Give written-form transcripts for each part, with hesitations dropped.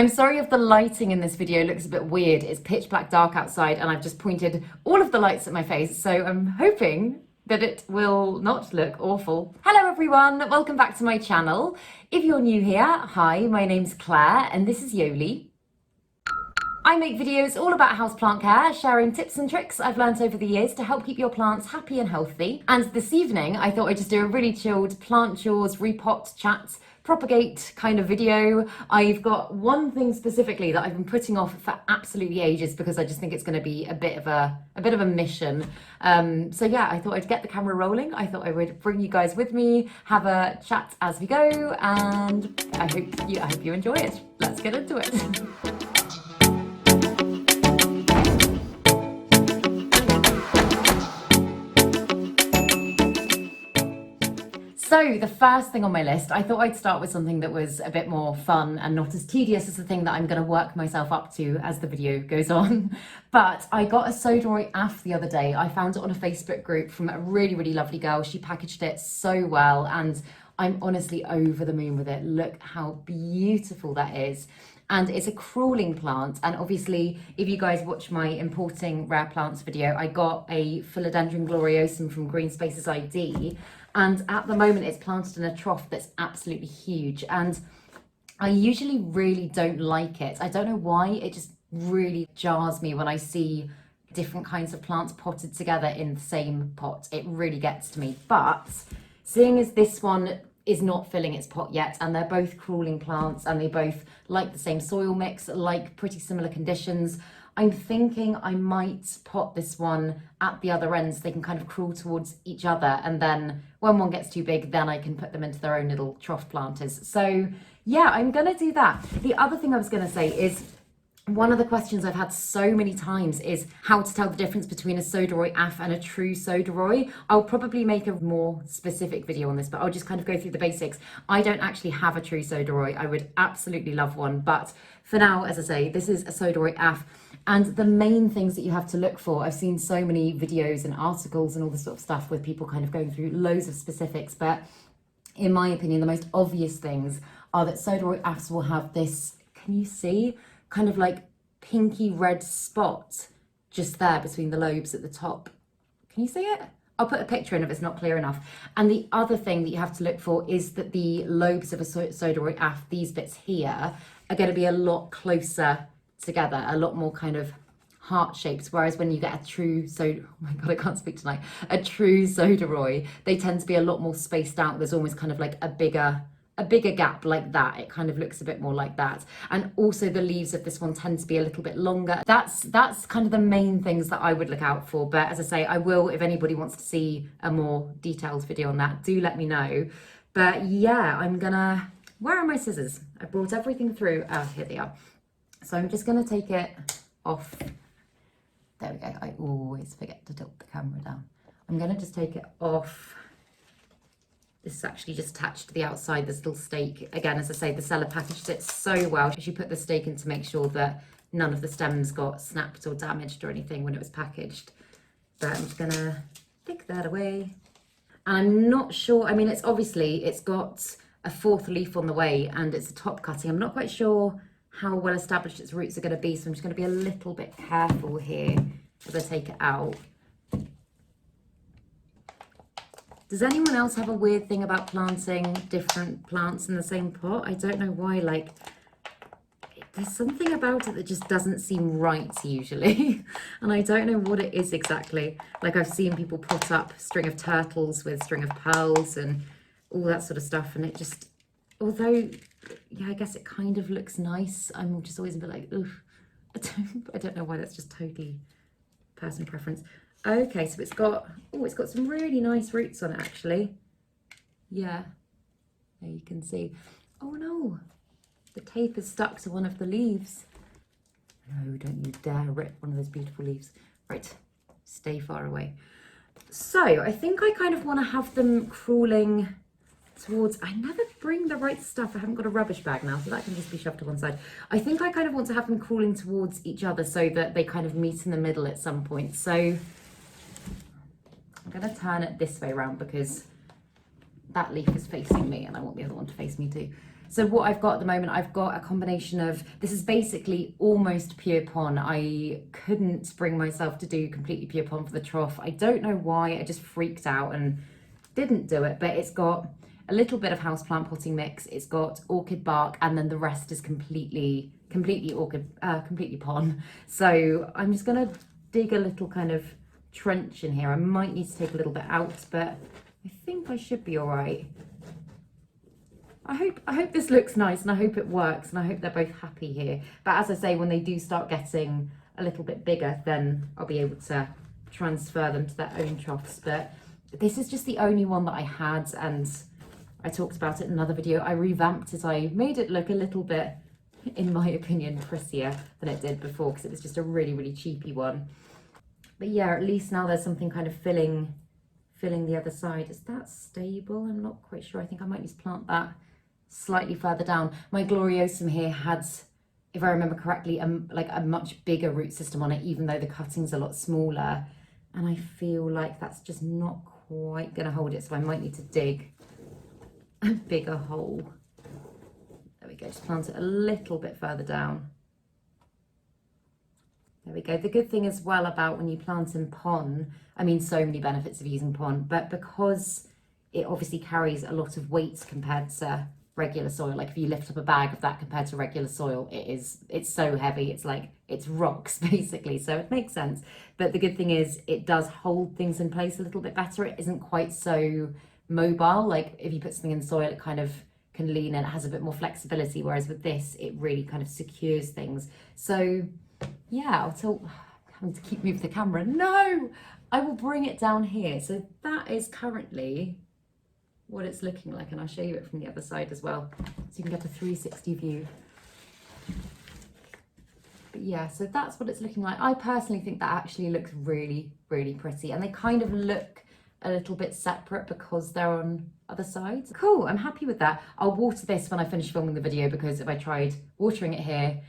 I'm sorry if the lighting in this video looks a bit weird. It's pitch black dark outside and I've just pointed all of the lights at my face, so I'm hoping that it will not look awful. Hello everyone, welcome back to my channel. If you're new here, hi, my name's Claire and this is Yoli. I make videos all about houseplant care, sharing tips and tricks I've learned over the years to help keep your plants happy and healthy. And this evening, I thought I'd just do a really chilled plant chores, repot, chat, propagate kind of video. I've got one thing specifically that I've been putting off for absolutely ages because I just think it's going to be a bit of a mission. So yeah, I thought I'd get the camera rolling. I thought I would bring you guys with me, have a chat as we go, and I hope you enjoy it. Let's get into it. So the first thing on my list, I thought I'd start with something that was a bit more fun and not as tedious as the thing that I'm going to work myself up to as the video goes on. But I got a Soderoy AF the other day. I found it on a Facebook group from a really, really lovely girl. She packaged it so well and I'm honestly over the moon with it. Look how beautiful that is. And it's a crawling plant. And obviously, if you guys watch my importing rare plants video, I got a Philodendron gloriosum from Green Spaces ID. And at the moment, it's planted in a trough that's absolutely huge. And I usually really don't like it. I don't know why, it just really jars me when I see different kinds of plants potted together in the same pot. It really gets to me. But seeing as this one is not filling its pot yet, and they're both crawling plants and they both like the same soil mix, like pretty similar conditions, I'm thinking I might pot this one at the other end so they can kind of crawl towards each other, and then when one gets too big, then I can put them into their own little trough planters. So yeah, I'm gonna do that. The other thing I was gonna say is, one of the questions I've had so many times is how to tell the difference between a Soderoy AF and a true Soderoy. I'll probably make a more specific video on this, but I'll just kind of go through the basics. I don't actually have a true Soderoy. I would absolutely love one, but for now, as I say, this is a Soderoy AF. And the main things that you have to look for, I've seen so many videos and articles and all this sort of stuff with people kind of going through loads of specifics, but in my opinion, the most obvious things are that Soderoy AFs will have this, can you see? Kind of like pinky red spot just there between the lobes at the top. Can you see it? I'll put a picture in if it's not clear enough. And the other thing that you have to look for is that the lobes of a Soderoy AF, these bits here, are going to be a lot closer together, a lot more kind of heart shaped, whereas when you get a true oh my god, I can't speak tonight, a true Soderoy, they tend to be a lot more spaced out. There's almost kind of like a bigger gap like that. It kind of looks a bit more like that. And also the leaves of this one tend to be a little bit longer. That's kind of the main things that I would look out for. But as I say, I will, if anybody wants to see a more detailed video on that, do let me know. But yeah, where are my scissors? I brought everything through. Oh, here they are. So I'm just gonna take it off. There we go. I always forget to tilt the camera down. I'm gonna just take it off. This is actually just attached to the outside, this little stake. Again, as I say, the seller packaged it so well. She put the stake in to make sure that none of the stems got snapped or damaged or anything when it was packaged. But I'm just gonna take that away. And I'm not sure, I mean, it's got a fourth leaf on the way and it's a top cutting. I'm not quite sure how well established its roots are gonna be, so I'm just gonna be a little bit careful here as I take it out. Does anyone else have a weird thing about planting different plants in the same pot? I don't know why, like, there's something about it that just doesn't seem right usually. And I don't know what it is exactly. Like, I've seen people put up string of turtles with string of pearls and all that sort of stuff. And it just, although, yeah, I guess it kind of looks nice, I'm just always a bit like, ugh. I don't know why, that's just totally person preference. Okay, so it's got some really nice roots on it actually. Yeah, there you can see. Oh no, the tape is stuck to one of the leaves. No, don't you dare rip one of those beautiful leaves. Right, stay far away. So I think I kind of want to have them crawling towards, I never bring the right stuff. I haven't got a rubbish bag now, so that can just be shoved to one side. I think I kind of want to have them crawling towards each other so that they kind of meet in the middle at some point. So I'm going to turn it this way around because that leaf is facing me and I want the other one to face me too. So what I've got at the moment, I've got a combination of, this is basically almost pure pon. I couldn't bring myself to do completely pure pon for the trough. I don't know why, I just freaked out and didn't do it, but it's got a little bit of houseplant potting mix, it's got orchid bark, and then the rest is completely orchid, completely pon. So I'm just gonna dig a little kind of trench in here. I might need to take a little bit out, but I think I should be all right. I hope this looks nice, and I hope it works, and I hope they're both happy here. But as I say, when they do start getting a little bit bigger, then I'll be able to transfer them to their own troughs. But this is just the only one that I had, and I talked about it in another video. I revamped it. I made it look a little bit, in my opinion, prettier than it did before, because it was just a really, really cheapy one. But yeah, at least now there's something kind of filling the other side. Is that stable? I'm not quite sure. I think I might need to plant that slightly further down. My Gloriosum here had, if I remember correctly, like a much bigger root system on it, even though the cutting's a lot smaller. And I feel like that's just not quite gonna hold it, so I might need to dig a bigger hole. There we go, just plant it a little bit further down. There we go. The good thing as well about when you plant in pon, I mean, so many benefits of using pon, but because it obviously carries a lot of weight compared to regular soil, like if you lift up a bag of that compared to regular soil, it's so heavy, it's like it's rocks basically, so it makes sense. But the good thing is it does hold things in place a little bit better. It isn't quite so mobile, like if you put something in the soil it kind of can lean and it has a bit more flexibility, whereas with this it really kind of secures things. So yeah, I'm having to keep moving the camera. No, I will bring it down here. So that is currently what it's looking like, and I'll show you it from the other side as well, so you can get a 360 view. But yeah, so that's what it's looking like. I personally think that actually looks really, really pretty, and they kind of look a little bit separate because they're on other sides. Cool, I'm happy with that. I'll water this when I finish filming the video, because if I tried watering it here,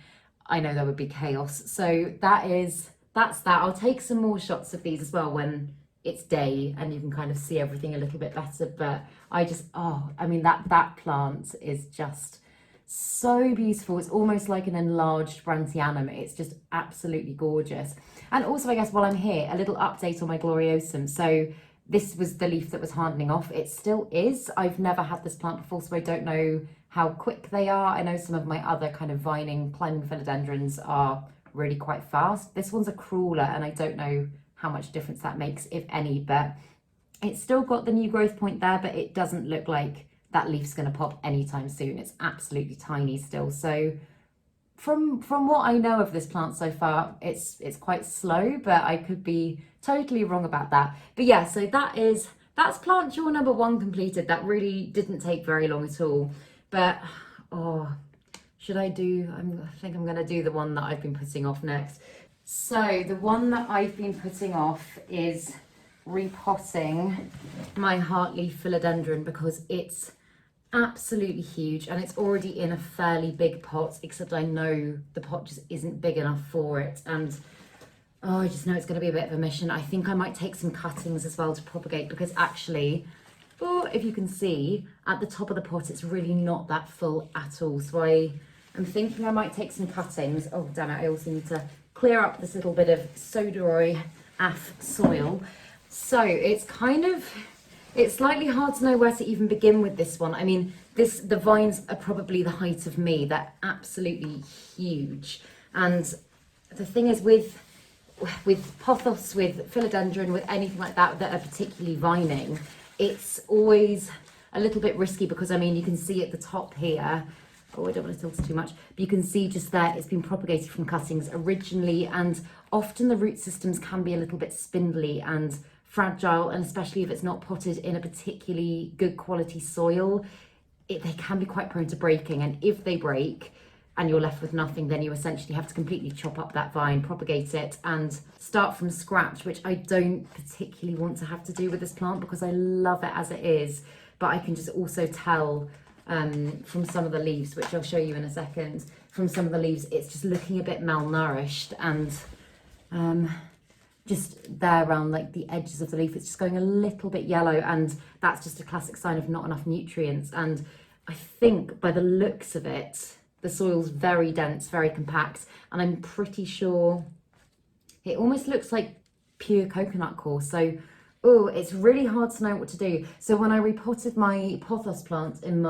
I know there would be chaos. So that's that. I'll take some more shots of these as well when it's day and you can kind of see everything a little bit better. But I just, I mean, that plant is just so beautiful. It's almost like an enlarged Brandtianum. It's just absolutely gorgeous. And also, I guess while I'm here, a little update on my Gloriosum. So this was the leaf that was hardening off. It still is. I've never had this plant before, so I don't know how quick they are. I know some of my other kind of vining, climbing philodendrons are really quite fast. This one's a crawler, and I don't know how much difference that makes, if any, but it's still got the new growth point there, but it doesn't look like that leaf's going to pop anytime soon. It's absolutely tiny still. So from what I know of this plant so far, it's quite slow, but I could be totally wrong about that. But yeah, so that's plant chore number 1 completed. That really didn't take very long at all. But should I do, I think I'm going to do the one that I've been putting off next. So the one that I've been putting off is repotting my heartleaf philodendron, because it's absolutely huge and it's already in a fairly big pot, except I know the pot just isn't big enough for it, and I just know it's going to be a bit of a mission. I think I might take some cuttings as well to propagate, because actually, if you can see at the top of the pot, it's really not that full at all. So I'm thinking I might take some cuttings. Oh damn it, I also need to clear up this little bit of soderoy AF soil. So it's slightly hard to know where to even begin with this one. I mean, the vines are probably the height of me. They're absolutely huge. And the thing is with pothos, with philodendron, with anything like that are particularly vining, it's always a little bit risky, because I mean, you can see at the top here, I don't want to tilt it too much, but you can see just there, it's been propagated from cuttings originally, and often the root systems can be a little bit spindly and fragile, and especially if it's not potted in a particularly good quality soil, they can be quite prone to breaking. And if they break and you're left with nothing, then you essentially have to completely chop up that vine, propagate it, and start from scratch, which I don't particularly want to have to do with this plant, because I love it as it is. But I can just also tell from some of the leaves, which I'll show you in a second, from some of the leaves, it's just looking a bit malnourished, and just there around like the edges of the leaf, it's just going a little bit yellow, and that's just a classic sign of not enough nutrients. And I think by the looks of it, the soil's very dense, very compact, and I'm pretty sure it almost looks like pure coconut core. So, oh, it's really hard to know what to do. So when I repotted my pothos plant in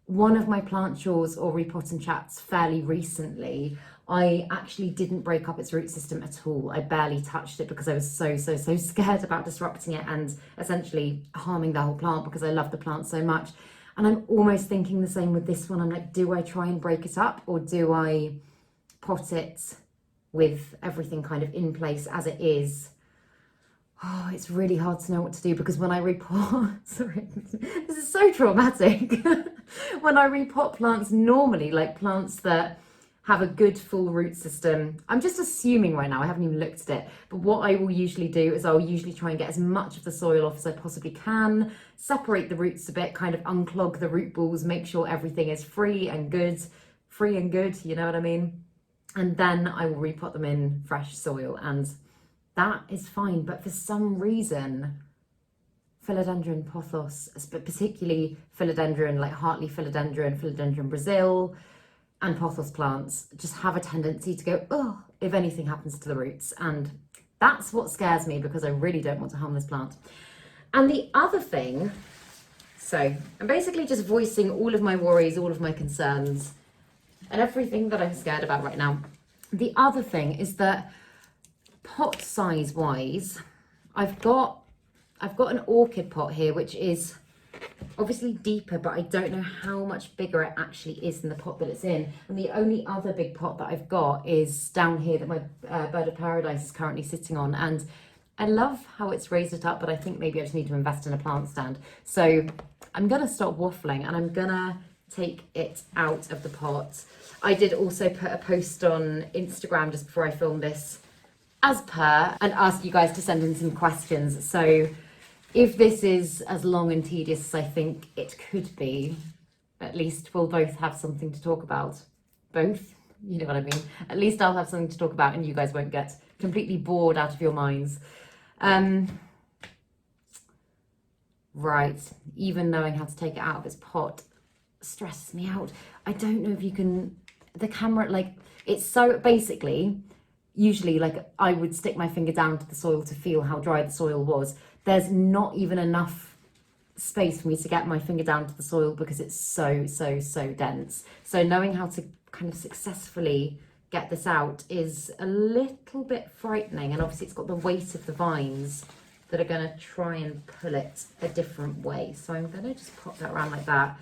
one of my plant chores or repotting chats fairly recently, I actually didn't break up its root system at all. I barely touched it because I was so scared about disrupting it and essentially harming the whole plant because I love the plant so much. And I'm almost thinking the same with this one. I'm like, do I try and break it up, or do I pot it with everything kind of in place as it is? Oh, it's really hard to know what to do because when I repot, sorry, this is so traumatic. When I repot plants normally, like plants that have a good full root system, I'm just assuming right now, I haven't even looked at it, but what I will usually do is I'll usually try and get as much of the soil off as I possibly can, separate the roots a bit, kind of unclog the root balls, make sure everything is free and good, you know what I mean? And then I will repot them in fresh soil, and that is fine. But for some reason, philodendron pothos, but particularly philodendron, like Hartley philodendron Brazil, and pothos plants just have a tendency to go, oh, if anything happens to the roots. And that's what scares me because I really don't want to harm this plant. And the other thing, so I'm basically just voicing all of my worries, all of my concerns, and everything that I'm scared about right now. The other thing is that pot size wise, I've got an orchid pot here, which is obviously deeper, but I don't know how much bigger it actually is than the pot that it's in. And the only other big pot that I've got is down here that my bird of paradise is currently sitting on. And I love how it's raised it up, but I think maybe I just need to invest in a plant stand. So I'm gonna stop waffling and I'm gonna take it out of the pot. I did also put a post on Instagram just before I filmed this, as per, and ask you guys to send in some questions. So if this is as long and tedious as I think it could be, at least we'll both have something to talk about. Both, you know what I mean? At least I'll have something to talk about and you guys won't get completely bored out of your minds. Right, even knowing how to take it out of its pot stresses me out. I don't know if you can, the camera, like, it's so basically, usually like I would stick my finger down to the soil to feel how dry the soil was. There's not even enough space for me to get my finger down to the soil because it's so dense. So knowing how to kind of successfully get this out is a little bit frightening. And obviously it's got the weight of the vines that are going to try and pull it a different way. So I'm going to just pop that around like that.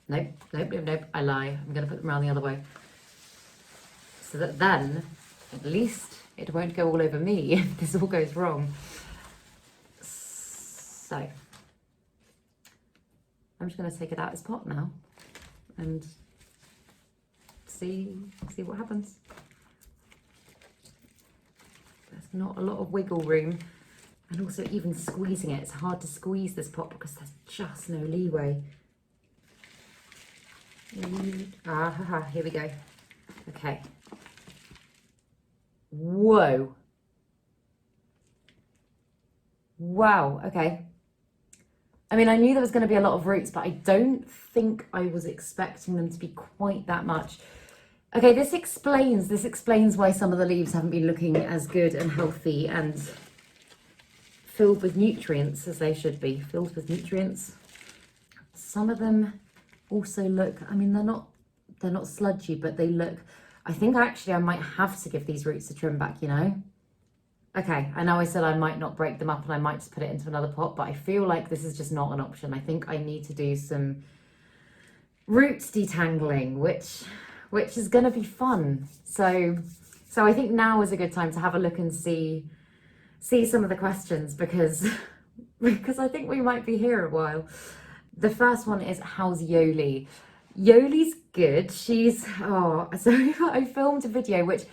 Nope, I lie. I'm going to put them around the other way. So that then, at least it won't go all over me if this all goes wrong. So, I'm just going to take it out of its pot now and see what happens. There's not a lot of wiggle room, and also even squeezing it, it's hard to squeeze this pot because there's just no leeway. Here we go. Okay. Whoa. Wow, okay. I mean, I knew there was going to be a lot of roots, but I don't think I was expecting them to be quite that much. Okay, this explains why some of the leaves haven't been looking as good and healthy and filled with nutrients as they should be. Filled with nutrients. Some of them also look, I mean, they're not sludgy, but they look, I think actually I might have to give these roots a trim back, you know? Okay, I know I said I might not break them up and I might just put it into another pot, but I feel like this is just not an option. I think I need to do some roots detangling, which is going to be fun. So I think now is a good time to have a look and see some of the questions because I think we might be here a while. The first one is, how's Yoli? Yoli's good. She's, so I filmed a video, which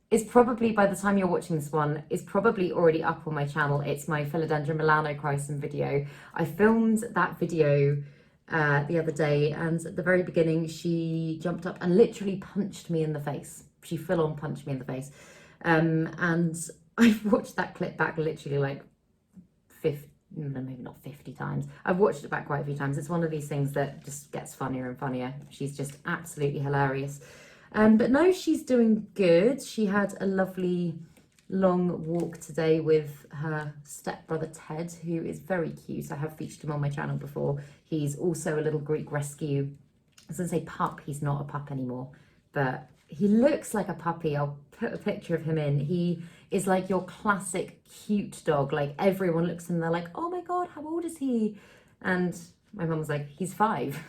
is probably, by the time you're watching this one, is probably already up on my channel. It's my Philodendron Milano Chrysum video. I filmed that video the other day, and at the very beginning, she jumped up and literally punched me in the face. She full on punched me in the face. And I've watched that clip back literally like no, maybe not 50 times. I've watched it back quite a few times. It's one of these things that just gets funnier and funnier. She's just absolutely hilarious. But no, she's doing good. She had a lovely long walk today with her stepbrother Ted, who is very cute. I have featured him on my channel before. He's also a little Greek rescue. I was going to say pup. He's not a pup anymore, but he looks like a puppy. I'll put a picture of him in. He is like your classic cute dog. Like everyone looks at him, they're like, oh my God, how old is he? And my mum was like, he's 5.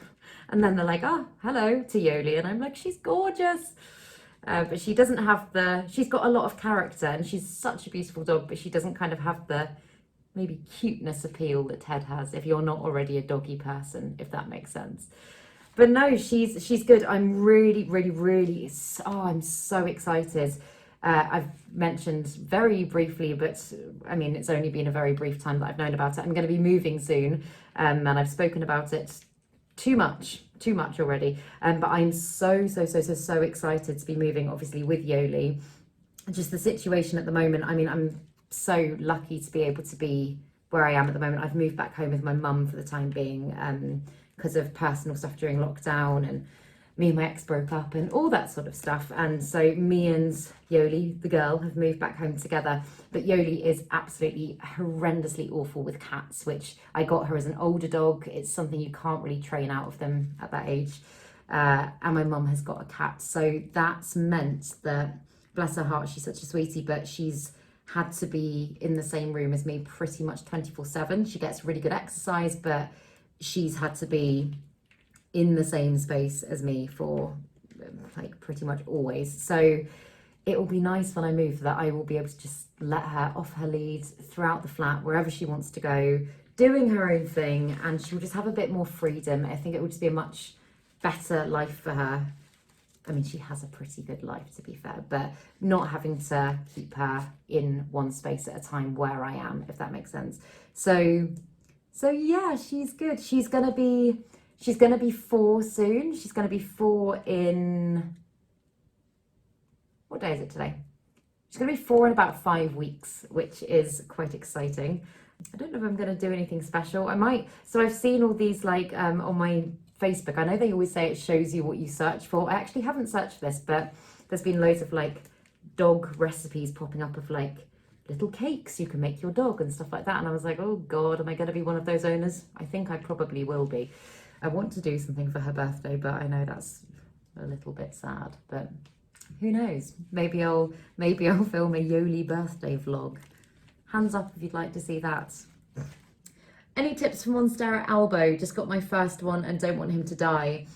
And then they're like, oh, hello to Yoli. And I'm like, she's gorgeous. But she doesn't have she's got a lot of character and she's such a beautiful dog, but she doesn't kind of have the maybe cuteness appeal that Ted has if you're not already a doggy person, if that makes sense. But no, she's good. I'm really, I'm so excited. I've mentioned very briefly, but I mean, it's only been a very brief time that I've known about it. I'm going to be moving soon, and I've spoken about it too much already. But I'm so excited to be moving, obviously, with Yoli. Just the situation at the moment, I mean, I'm so lucky to be able to be where I am at the moment. I've moved back home with my mum for the time being, because of personal stuff during lockdown, and me and my ex broke up and all that sort of stuff. And so me and Yoli, the girl, have moved back home together. But Yoli is absolutely horrendously awful with cats, which I got her as an older dog. It's something you can't really train out of them at that age. And my mum has got a cat. So that's meant that, bless her heart, she's such a sweetie, but she's had to be in the same room as me pretty much 24/7. She gets really good exercise, but she's had to be in the same space as me for like pretty much always. So it will be nice when I move that I will be able to just let her off her lead throughout the flat, wherever she wants to go, doing her own thing, and she'll just have a bit more freedom. I think it would just be a much better life for her. I mean, she has a pretty good life, to be fair, but not having to keep her in one space at a time where I am, if that makes sense. So yeah, she's good. She's gonna be 4 soon. She's gonna be 4 in, what day is it today? She's gonna be 4 in about 5 weeks, which is quite exciting. I don't know if I'm gonna do anything special. I might. So I've seen all these like on my Facebook. I know they always say it shows you what you search for. I actually haven't searched this, but there's been loads of like dog recipes popping up of like little cakes you can make your dog and stuff like that. And I was like, oh God, am I going to be one of those owners? I think I probably will be. I want to do something for her birthday, but I know that's a little bit sad, but who knows? Maybe I'll film a Yoli birthday vlog. Hands up if you'd like to see that. Any tips for Monstera Albo? Just got my first one and don't want him to die.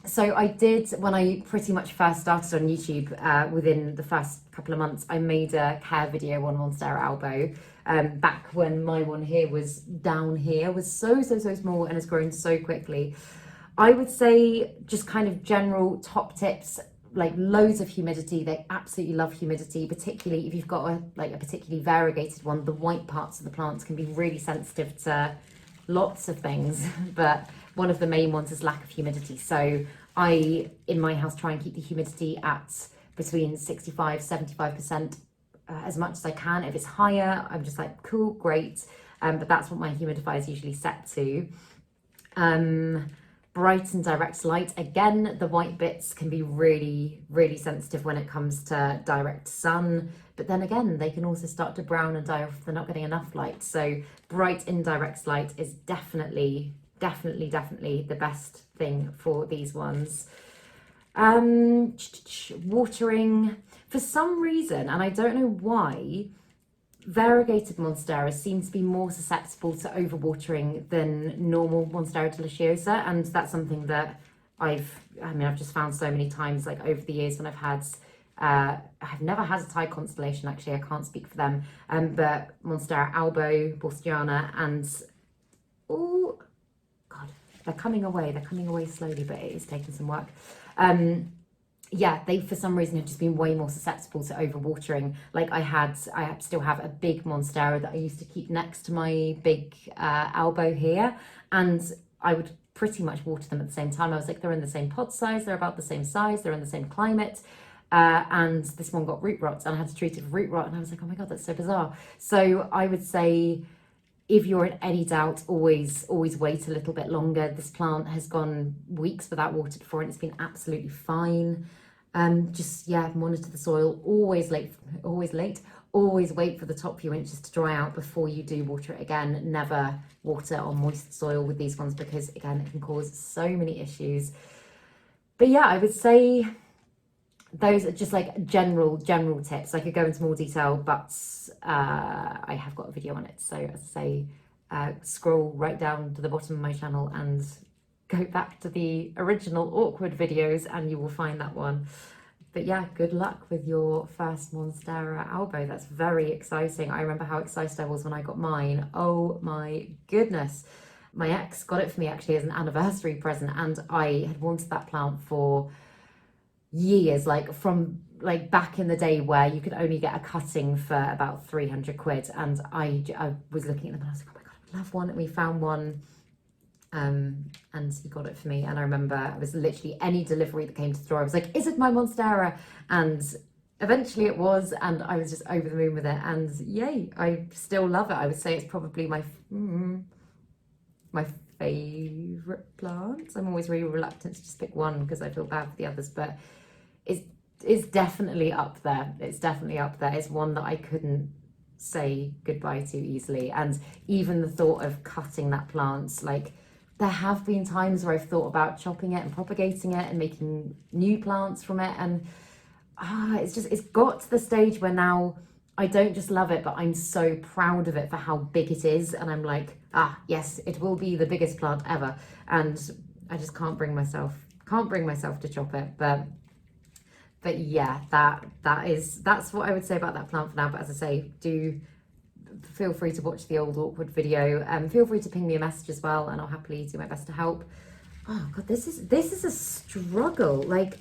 So I did, when I pretty much first started on YouTube, within the first couple of months, I made a care video on Monstera Albo. Back when my one here was down here, was so small and has grown so quickly. I would say just kind of general top tips, like loads of humidity. They absolutely love humidity, particularly if you've got a particularly variegated one. The white parts of the plants can be really sensitive to lots of things, but one of the main ones is lack of humidity. So I, in my house, try and keep the humidity at between 65-75%, as much as I can. If it's higher, I'm just like, cool, great. But that's what my humidifier is usually set to. Bright and direct light. Again, the white bits can be really sensitive when it comes to direct sun. But then again, they can also start to brown and die off if they're not getting enough light. So bright indirect light is definitely the best thing for these ones. Watering. For some reason, and I don't know why, variegated Monstera seem to be more susceptible to overwatering than normal Monstera deliciosa, and that's something that I've just found so many times, like over the years when I've had, I've never had a Thai constellation, actually, I can't speak for them, but Monstera Albo, Borstiana, and oh God, they're coming away slowly, but it is taking some work. Yeah, they for some reason have just been way more susceptible to overwatering. Like I still have a big Monstera that I used to keep next to my big Albo here, and I would pretty much water them at the same time. I was like, they're in the same pod size, they're about the same size, they're in the same climate, and this one got root rot, and I had to treat it for root rot, and I was like, oh my God, that's so bizarre. So I would say, if you're in any doubt, always wait a little bit longer. This plant has gone weeks without water before and it's been absolutely fine. Just, yeah, monitor the soil, always wait for the top few inches to dry out before you do water it again. Never water on moist soil with these ones because, again, it can cause so many issues. But yeah, I would say those are just like general tips. I could go into more detail, but I have got a video on it. So as I say, scroll right down to the bottom of my channel and go back to the original awkward videos and you will find that one. But yeah, good luck with your first Monstera albo. That's very exciting. I remember how excited I was when I got mine. Oh my goodness. My ex got it for me actually as an anniversary present, and I had wanted that plant for years, like from like back in the day where you could only get a cutting for about 300 quid. And I was looking at them and I was like, oh my God, I love one. And we found one. And he got it for me, and I remember it was literally any delivery that came to the door, I was like, is it my Monstera? And eventually it was, and I was just over the moon with it, and yay, I still love it. I would say it's probably my favourite plant. I'm always really reluctant to just pick one because I feel bad for the others, but it's definitely up there. It's definitely up there. It's one that I couldn't say goodbye to easily. And even the thought of cutting that plant, like, there have been times where I've thought about chopping it and propagating it and making new plants from it, and it's got to the stage where now I don't just love it, but I'm so proud of it for how big it is, and I'm like, yes, it will be the biggest plant ever. And I just can't bring myself to chop it. But yeah, that's what I would say about that plant for now. But as I say, do feel free to watch the old awkward video, and feel free to ping me a message as well, and I'll happily do my best to help. Oh God, this is a struggle. Like,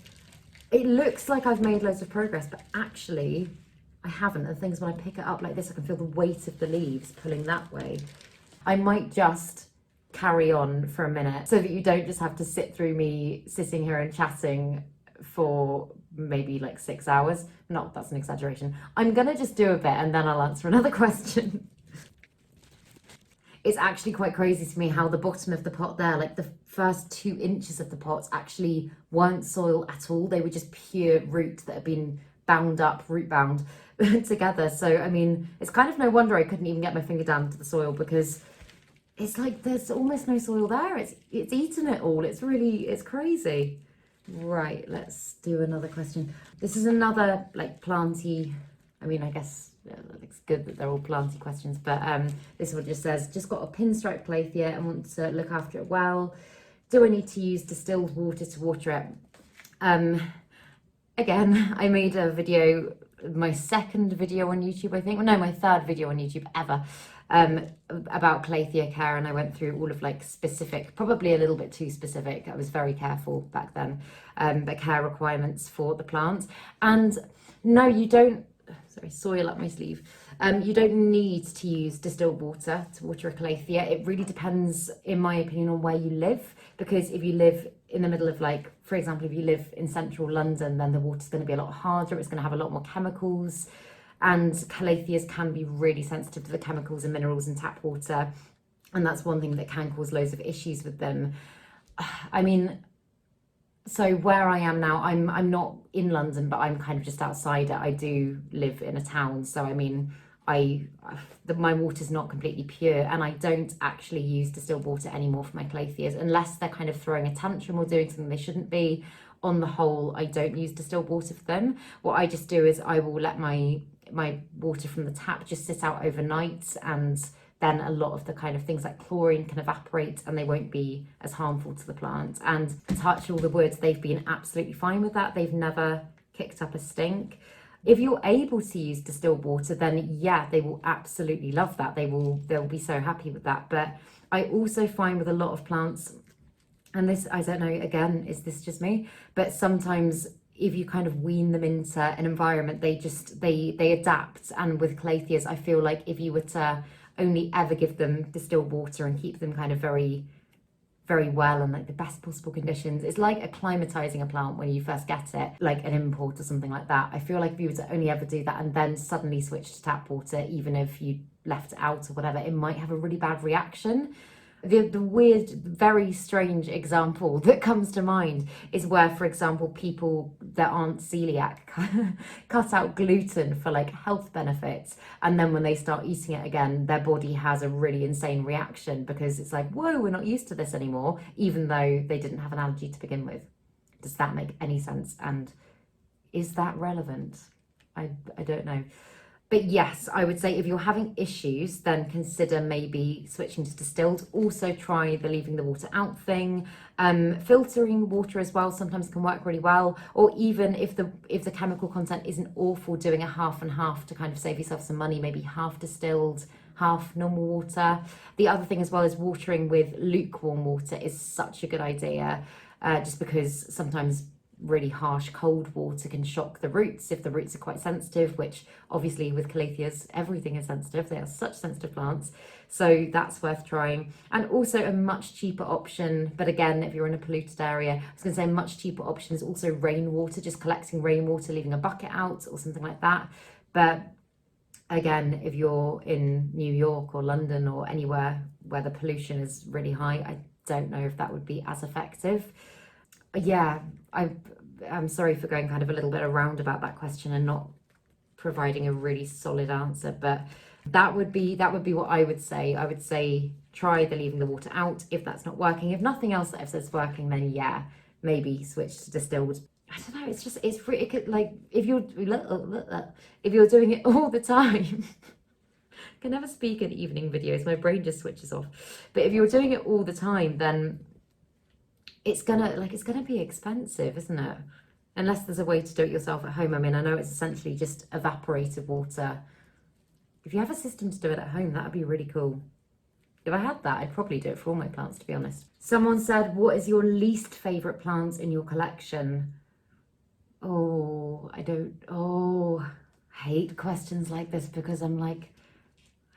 it looks like I've made loads of progress, but actually I haven't. And things, when I pick it up like this, I can feel the weight of the leaves pulling that way. I might just carry on for a minute so that you don't just have to sit through me sitting here and chatting for maybe like 6 hours. No, that's an exaggeration. I'm gonna just do a bit and then I'll answer another question. It's actually quite crazy to me how the bottom of the pot there, like the first 2 inches of the pot, actually weren't soil at all. They were just pure root that had been bound up, root bound together. So I mean, it's kind of no wonder I couldn't even get my finger down to the soil, because it's like there's almost no soil there. It's eaten it all. It's crazy. Right, let's do another question. This is another like planty, I mean, I guess it's good that they're all planty questions, but this one just says, just got a pinstripe calathea and want to look after it well. Do I need to use distilled water to water it? Again, I made a video, my second video on YouTube, I think, well, no, my third video on YouTube ever, about calathea care, and I went through all of like specific, probably a little bit too specific. I was very careful back then, but care requirements for the plant. And no, you don't, sorry, soil up my sleeve. You don't need to use distilled water to water a calathea. It really depends, in my opinion, on where you live, because if you live in the middle of, like, for example, if you live in central London, then the water's going to be a lot harder. It's going to have a lot more chemicals. And calatheas can be really sensitive to the chemicals and minerals in tap water. And that's one thing that can cause loads of issues with them. I mean, so where I am now, I'm not in London, but I'm kind of just outside it. I do live in a town. So, I mean, my water's not completely pure, and I don't actually use distilled water anymore for my calatheas, unless they're kind of throwing a tantrum or doing something they shouldn't be. On the whole, I don't use distilled water for them. What I just do is I will let my water from the tap just sit out overnight, and then a lot of the kind of things like chlorine can evaporate and they won't be as harmful to the plant. And touch all the wood, they've been absolutely fine with that. They've never kicked up a stink. If you're able to use distilled water, then yeah, they will absolutely love that. They'll be so happy with that. But I also find with a lot of plants, and this, I don't know, again, is this just me? But sometimes if you kind of wean them into an environment, they adapt. And with calatheas, I feel like if you were to only ever give them distilled water and keep them kind of very, very well and like the best possible conditions, it's like acclimatizing a plant when you first get it, like an import or something like that. I feel like if you were to only ever do that and then suddenly switch to tap water, even if you left out or whatever, it might have a really bad reaction. The weird, very strange example that comes to mind is where, for example, people that aren't celiac cut out gluten for like health benefits, and then when they start eating it again, their body has a really insane reaction because it's like, whoa, we're not used to this anymore, even though they didn't have an allergy to begin with. Does that make any sense? And is that relevant? I don't know. But yes, I would say if you're having issues, then consider maybe switching to distilled. Also try the leaving the water out thing. Filtering water as well sometimes can work really well. Or even if the chemical content isn't awful, doing a half and half to kind of save yourself some money, maybe half distilled, half normal water. The other thing as well is watering with lukewarm water is such a good idea, just because sometimes really harsh cold water can shock the roots if the roots are quite sensitive, which obviously with calatheas everything is sensitive, they are such sensitive plants, so that's worth trying. And also a much cheaper option, but again if you're in a polluted area, I was going to say a much cheaper option is also rainwater, just collecting rainwater, leaving a bucket out or something like that. But again, if you're in New York or London or anywhere where the pollution is really high, I don't know if that would be as effective. Yeah, I'm sorry for going kind of a little bit around about that question and not providing a really solid answer, but that would be what I would say. I would say try the leaving the water out if that's not working. If nothing else that I've said is working, then yeah, maybe switch to distilled. I don't know, it's really, like if you're doing it all the time. I can never speak in evening videos, my brain just switches off. But if you're doing it all the time, then it's gonna be expensive, isn't it? Unless there's a way to do it yourself at home. I mean, I know it's essentially just evaporated water. If you have a system to do it at home, that'd be really cool. If I had that, I'd probably do it for all my plants, to be honest. Someone said, what is your least favorite plants in your collection? I hate questions like this because I'm like,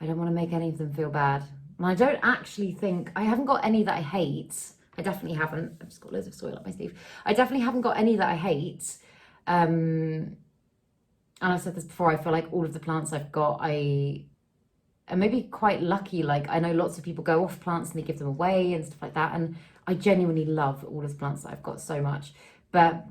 I don't want to make any of them feel bad. And I don't actually think, I haven't got any that I hate. I definitely haven't. I've just got loads of soil up my sleeve. I definitely haven't got any that I hate. And I've said this before, I feel like all of the plants I've got, I am maybe quite lucky. Like, I know lots of people go off plants and they give them away and stuff like that. And I genuinely love all of the plants that I've got so much. But,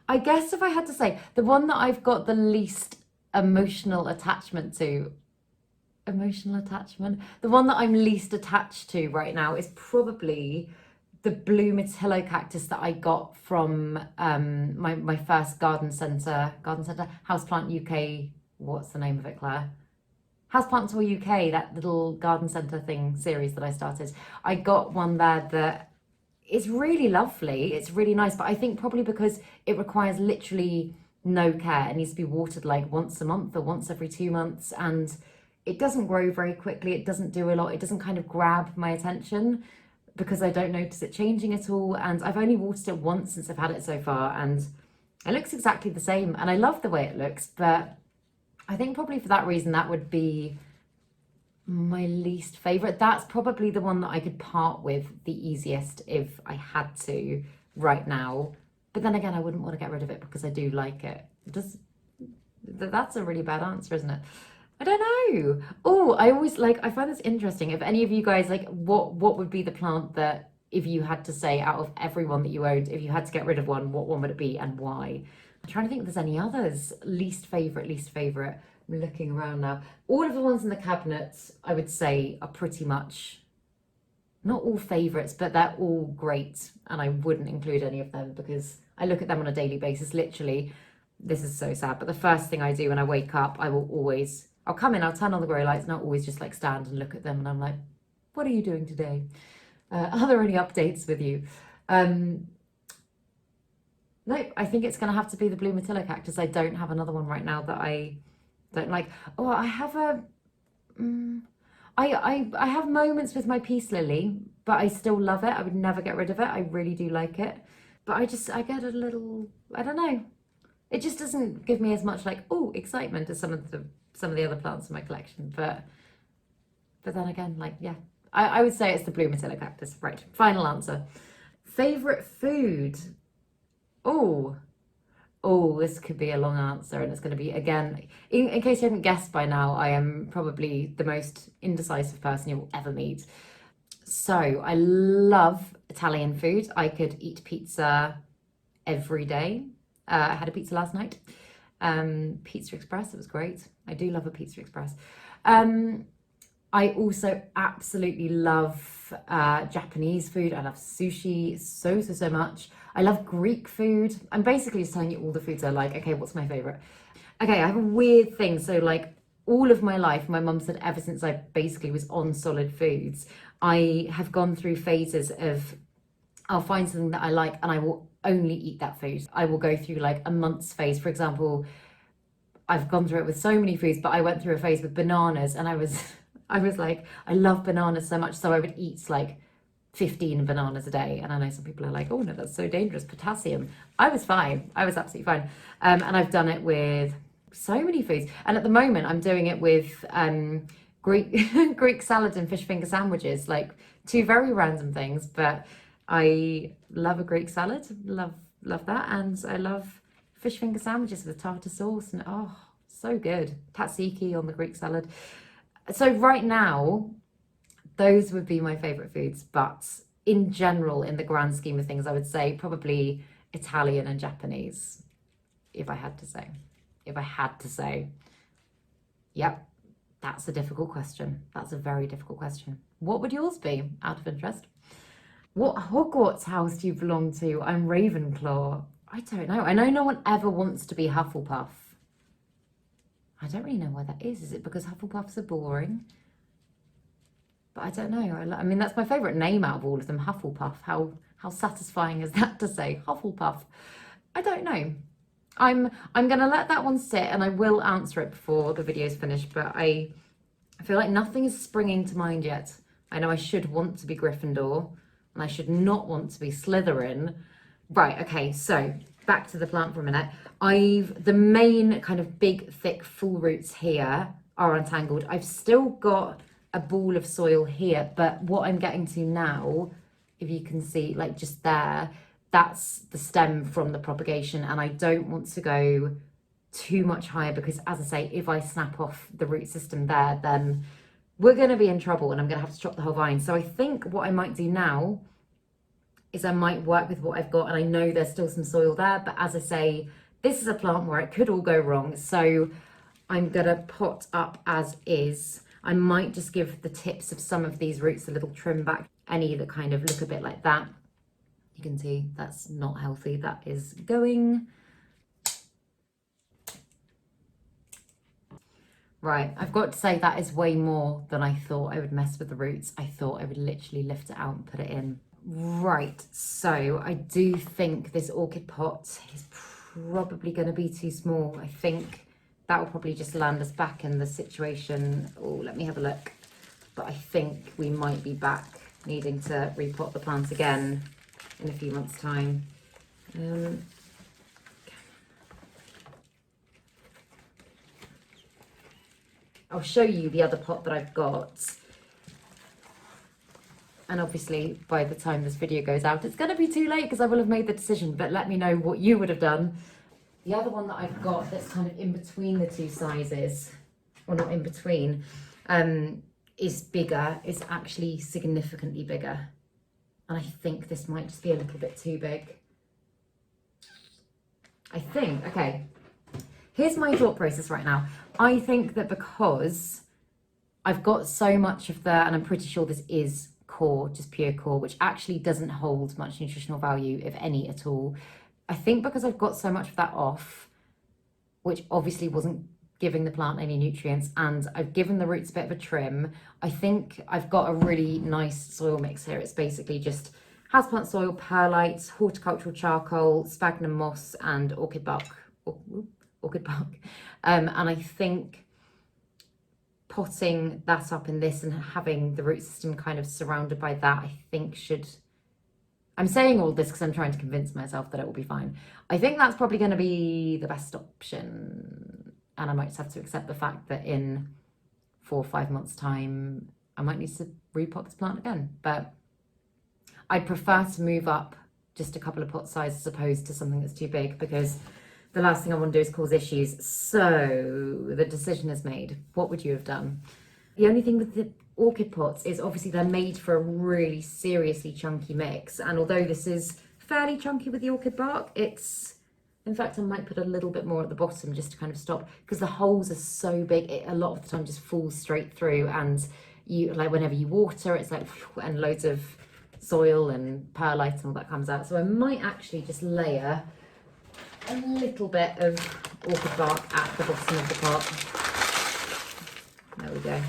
I guess if I had to say, the one that I've got the least emotional attachment to, the one that I'm least attached to right now is probably the blue Mirtillo cactus that I got from my first garden centre, Houseplant UK. What's the name of it, Claire? Houseplant Tour UK, that little garden centre thing series that I started. I got one there that is really lovely. It's really nice, but I think probably because it requires literally no care. It needs to be watered like once a month or once every 2 months, and it doesn't grow very quickly. It doesn't do a lot. It doesn't kind of grab my attention because I don't notice it changing at all. And I've only watered it once since I've had it so far, and it looks exactly the same. And I love the way it looks, but I think probably for that reason, that would be my least favorite. That's probably the one that I could part with the easiest if I had to right now. But then again, I wouldn't want to get rid of it because I do like it. That's a really bad answer, isn't it? I don't know. I find this interesting. If any of you guys, like, what would be the plant that, if you had to say out of everyone that you owned, if you had to get rid of one, what one would it be and why? I'm trying to think if there's any others. Least favorite. I'm looking around now. All of the ones in the cabinets, I would say, are pretty much, not all favorites, but they're all great. And I wouldn't include any of them because I look at them on a daily basis. Literally, this is so sad, but the first thing I do when I wake up, I'll come in, I'll turn on the grow lights, and I'll always just like stand and look at them, and I'm like, what are you doing today? Are there any updates with you? Nope, I think it's going to have to be the blue Mirtillo cactus. I don't have another one right now that I don't like. Oh, I have I have moments with my peace lily, but I still love it. I would never get rid of it. I really do like it. But I get a little, I don't know. It just doesn't give me as much like, oh, excitement as some of the other plants in my collection. But then again, like, yeah, I would say it's the blue Mirtillo cactus. Right, final answer. Favorite food? Oh, Oh, this could be a long answer, and it's going to be, again, in case you haven't guessed by now, I am probably the most indecisive person you'll ever meet. So I love Italian food. I could eat pizza every day. I had a pizza last night. Pizza Express, it was great. I do love a Pizza Express. I also absolutely love Japanese food. I love sushi so much. I love Greek food. I'm basically just telling you all the foods I like. Okay, what's my favorite? Okay, I have a weird thing. So like all of my life, my mum said ever since I basically was on solid foods, I have gone through phases of I'll find something that I like and I will only eat that food. I will go through like a month's phase. For example, I've gone through it with so many foods, but I went through a phase with bananas and I was like, I love bananas so much. So I would eat like 15 bananas a day. And I know some people are like, oh no, that's so dangerous, potassium. I was fine. I was absolutely fine. And I've done it with so many foods. And at the moment I'm doing it with Greek Greek salad and fish finger sandwiches, like two very random things, but I love a Greek salad, love that. And I love fish finger sandwiches with tartar sauce and oh, so good. Tzatziki on the Greek salad. So right now, those would be my favorite foods, but in general, in the grand scheme of things, I would say probably Italian and Japanese, if I had to say. If I had to say. Yep, that's a difficult question. That's a very difficult question. What would yours be, out of interest? What Hogwarts house do you belong to? I'm Ravenclaw. I don't know. I know no one ever wants to be Hufflepuff. I don't really know why that is. Is it because Hufflepuffs are boring? But I don't know. I mean, that's my favourite name out of all of them, Hufflepuff. How satisfying is that to say, Hufflepuff? I don't know. I'm gonna let that one sit, and I will answer it before the video's finished. But I feel like nothing is springing to mind yet. I know I should want to be Gryffindor, and I should not want to be Slytherin. Right. Okay. So back to the plant for a minute. The main kind of big, thick, full roots here are untangled. I've still got a ball of soil here, but what I'm getting to now, if you can see, like just there, that's the stem from the propagation, and I don't want to go too much higher because, as I say, if I snap off the root system there, then we're going to be in trouble and I'm going to have to chop the whole vine. So I think what I might do now is I might work with what I've got, and I know there's still some soil there, but as I say, this is a plant where it could all go wrong. So I'm going to pot up as is. I might just give the tips of some of these roots a little trim back, any that kind of look a bit like that. You can see that's not healthy. That is going. Right, I've got to say that is way more than I thought I would mess with the roots. I thought I would literally lift it out and put it in. Right, so I do think this orchid pot is probably going to be too small. I think that will probably just land us back in the situation. Oh, let me have a look. But I think we might be back needing to repot the plant again in a few months' time. I'll show you the other pot that I've got. And obviously, by the time this video goes out, it's going to be too late because I will have made the decision. But let me know what you would have done. The other one that I've got that's kind of in between the two sizes, or not in between, is bigger. It's actually significantly bigger. And I think this might just be a little bit too big. I think, okay, here's my thought process right now. I think that because I've got so much of and I'm pretty sure this is core, just pure core, which actually doesn't hold much nutritional value, if any at all. I think because I've got so much of that off, which obviously wasn't giving the plant any nutrients, and I've given the roots a bit of a trim, I think I've got a really nice soil mix here. It's basically just houseplant soil, perlite, horticultural charcoal, sphagnum moss, and orchid bark. And I think potting that up in this and having the root system kind of surrounded by that, I think should... I'm saying all this because I'm trying to convince myself that it will be fine. I think that's probably going to be the best option. And I might just have to accept the fact that in 4 or 5 months' time, I might need to repot this plant again. But I'd prefer to move up just a couple of pot sizes as opposed to something that's too big, because the last thing I want to do is cause issues. So the decision is made. What would you have done? The only thing with the orchid pots is obviously they're made for a really seriously chunky mix. And although this is fairly chunky with the orchid bark, it's, in fact, I might put a little bit more at the bottom just to kind of stop, because the holes are so big, it a lot of the time just falls straight through, and you, like, whenever you water, it's like, and loads of soil and perlite and all that comes out. So I might actually just layer a little bit of orchid bark at the bottom of the pot. There we go.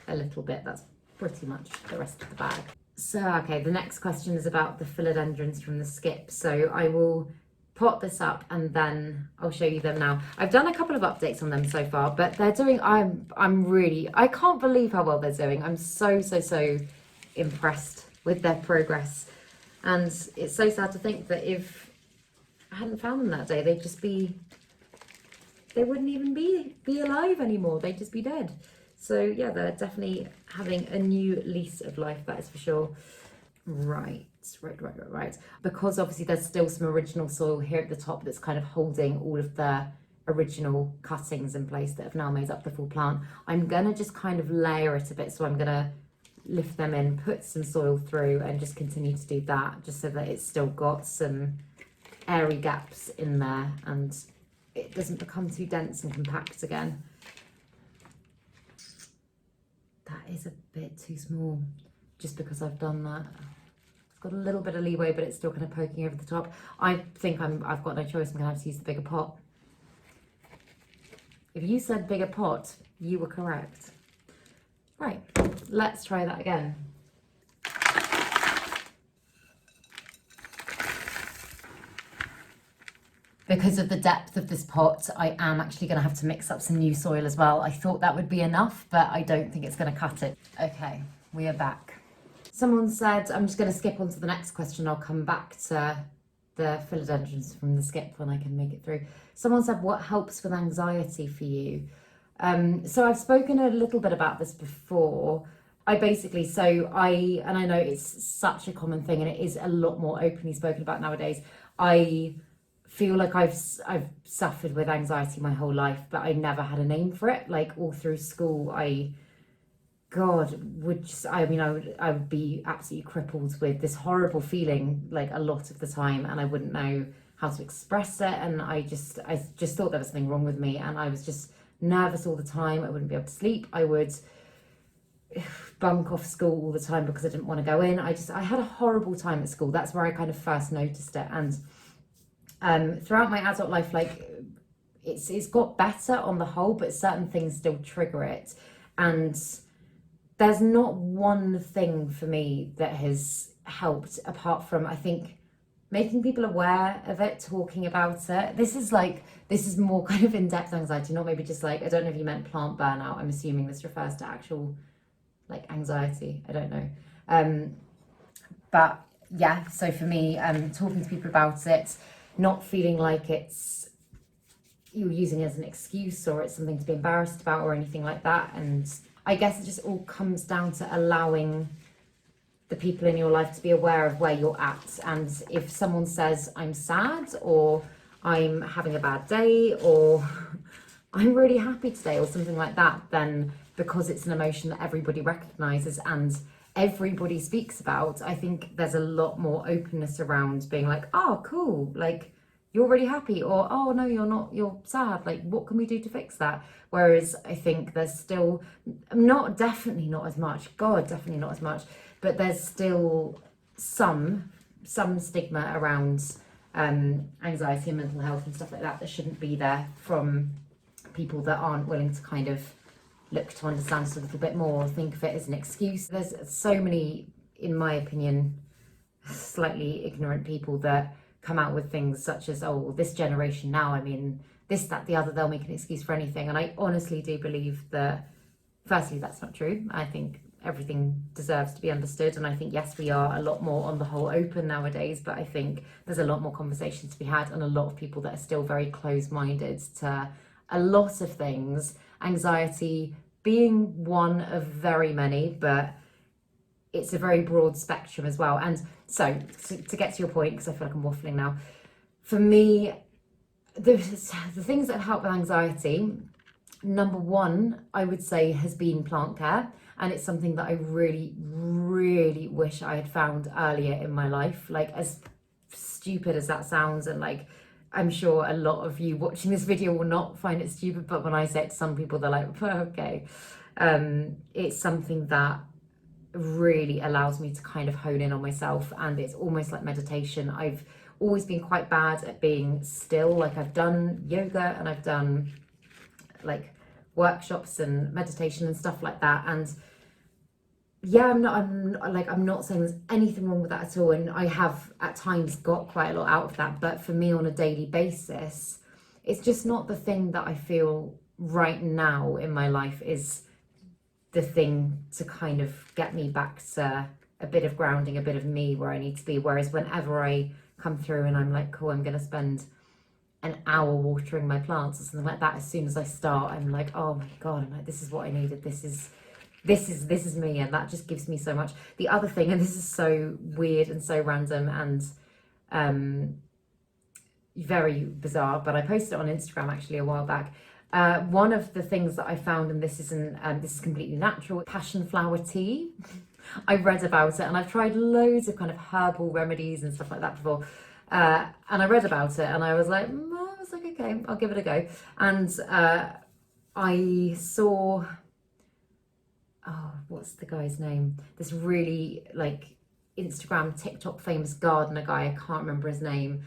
A little bit, that's pretty much the rest of the bag. So, okay, the next question is about the philodendrons from the skip. So I will pot this up and then I'll show you them now. I've done a couple of updates on them so far, but they're doing, I'm really, I can't believe how well they're doing. I'm so impressed with their progress. And it's so sad to think that if I hadn't found them that day, they'd just be, they wouldn't even be alive anymore. They'd just be dead. So yeah, they're definitely having a new lease of life, that is for sure. Right. Because obviously there's still some original soil here at the top that's kind of holding all of the original cuttings in place that have now made up the full plant. I'm gonna just kind of layer it a bit. So I'm gonna lift them in, put some soil through, and just continue to do that, just so that it's still got some airy gaps in there and it doesn't become too dense and compact again. That is a bit too small, just because I've done that. It's got a little bit of leeway, but it's still kind of poking over the top. I think I've got no choice. I'm gonna have to use the bigger pot. If you said bigger pot, you were correct. Right, let's try that again. Because of the depth of this pot, I am actually going to have to mix up some new soil as well. I thought that would be enough, but I don't think it's going to cut it. Okay, we are back. Someone said, I'm just going to skip on to the next question. I'll come back to the philodendrons from the skip when I can make it through. Someone said, what helps with anxiety for you? So I've spoken a little bit about this before. I know it's such a common thing and it is a lot more openly spoken about nowadays. I feel like I've suffered with anxiety my whole life, but I never had a name for it. Like all through school, I would be absolutely crippled with this horrible feeling like a lot of the time, and I wouldn't know how to express it, and I just thought there was something wrong with me, and I was just nervous all the time. I wouldn't be able to sleep. I would bunk off school all the time because I didn't want to go in. I had a horrible time at school. That's where I kind of first noticed it, and throughout my adult life, like it's got better on the whole, but certain things still trigger it. And there's not one thing for me that has helped apart from, I think, making people aware of it, talking about it. This is more kind of in-depth anxiety, not maybe just like, I don't know if you meant plant burnout. I'm assuming this refers to actual like anxiety. I don't know. But yeah, so for me, talking to people about it, not feeling like it's you're using it as an excuse or it's something to be embarrassed about or anything like that. And I guess it just all comes down to allowing the people in your life to be aware of where you're at. And if someone says, I'm sad, or I'm having a bad day, or I'm really happy today, or something like that, then because it's an emotion that everybody recognizes and everybody speaks about, I think there's a lot more openness around being like, oh, cool, like you're really happy, or oh no, you're not, you're sad, like what can we do to fix that? Whereas I think there's still definitely not as much, definitely not as much, but there's still some stigma around anxiety and mental health and stuff like that shouldn't be there from people that aren't willing to kind of look to understand it a little bit more, think of it as an excuse. There's so many, in my opinion, slightly ignorant people that come out with things such as, oh, well, this generation now, I mean, this, that, the other, they'll make an excuse for anything. And I honestly do believe that, firstly, that's not true. I think everything deserves to be understood. And I think, yes, we are a lot more on the whole open nowadays, but I think there's a lot more conversations to be had and a lot of people that are still very close-minded to a lot of things, anxiety being one of very many, but it's a very broad spectrum as well. And so to get to your point, because I feel like I'm waffling now, for me, the things that help with anxiety, number one, I would say, has been plant care. And it's something that I really, really wish I had found earlier in my life. Like, as stupid as that sounds, and like, I'm sure a lot of you watching this video will not find it stupid, but when I say it to some people, they're like, oh, okay. It's something that really allows me to kind of hone in on myself, and it's almost like meditation. I've always been quite bad at being still. Like, I've done yoga and I've done like workshops and meditation and stuff like that, and yeah, I'm not saying there's anything wrong with that at all, and I have at times got quite a lot out of that, but for me on a daily basis, it's just not the thing that I feel right now in my life is the thing to kind of get me back to a bit of grounding, a bit of me where I need to be. Whereas whenever I come through and I'm like, cool, I'm going to spend an hour watering my plants or something like that, as soon as I start, I'm like, oh my God, I'm like, this is what I needed. This is me. And that just gives me so much. The other thing, and this is so weird and so random and very bizarre, but I posted it on Instagram actually a while back. One of the things that I found, and this is completely natural, passion flower tea. I read about it, and I've tried loads of kind of herbal remedies and stuff like that before. And I read about it, and I was like, okay, I'll give it a go. And I saw, oh, what's the guy's name? This really like Instagram, TikTok famous gardener guy. I can't remember his name.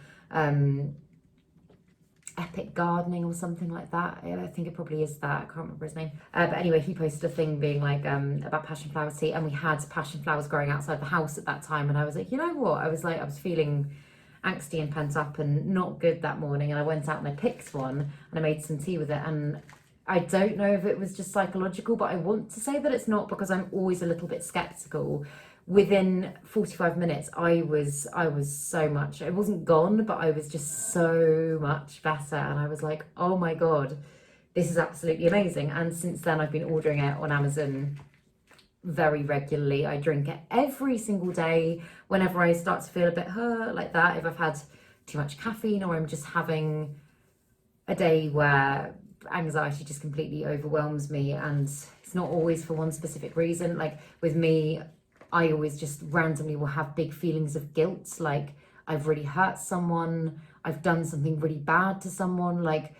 Epic Gardening or something like that. I think it probably is that. I can't remember his name. But anyway, he posted a thing being like about passion flower tea, and we had passion flowers growing outside the house at that time. And I was like, you know what? I was feeling angsty and pent up and not good that morning. And I went out and I picked one and I made some tea with it. And I don't know if it was just psychological, but I want to say that it's not, because I'm always a little bit skeptical. Within 45 minutes, I was so much, it wasn't gone, but I was just so much better. And I was like, oh my God, this is absolutely amazing. And since then, I've been ordering it on Amazon very regularly. I drink it every single day whenever I start to feel a bit hurt like that. If I've had too much caffeine, or I'm just having a day where anxiety just completely overwhelms me, and it's not always for one specific reason. Like with me, I always just randomly will have big feelings of guilt, like I've really hurt someone, I've done something really bad to someone. Like,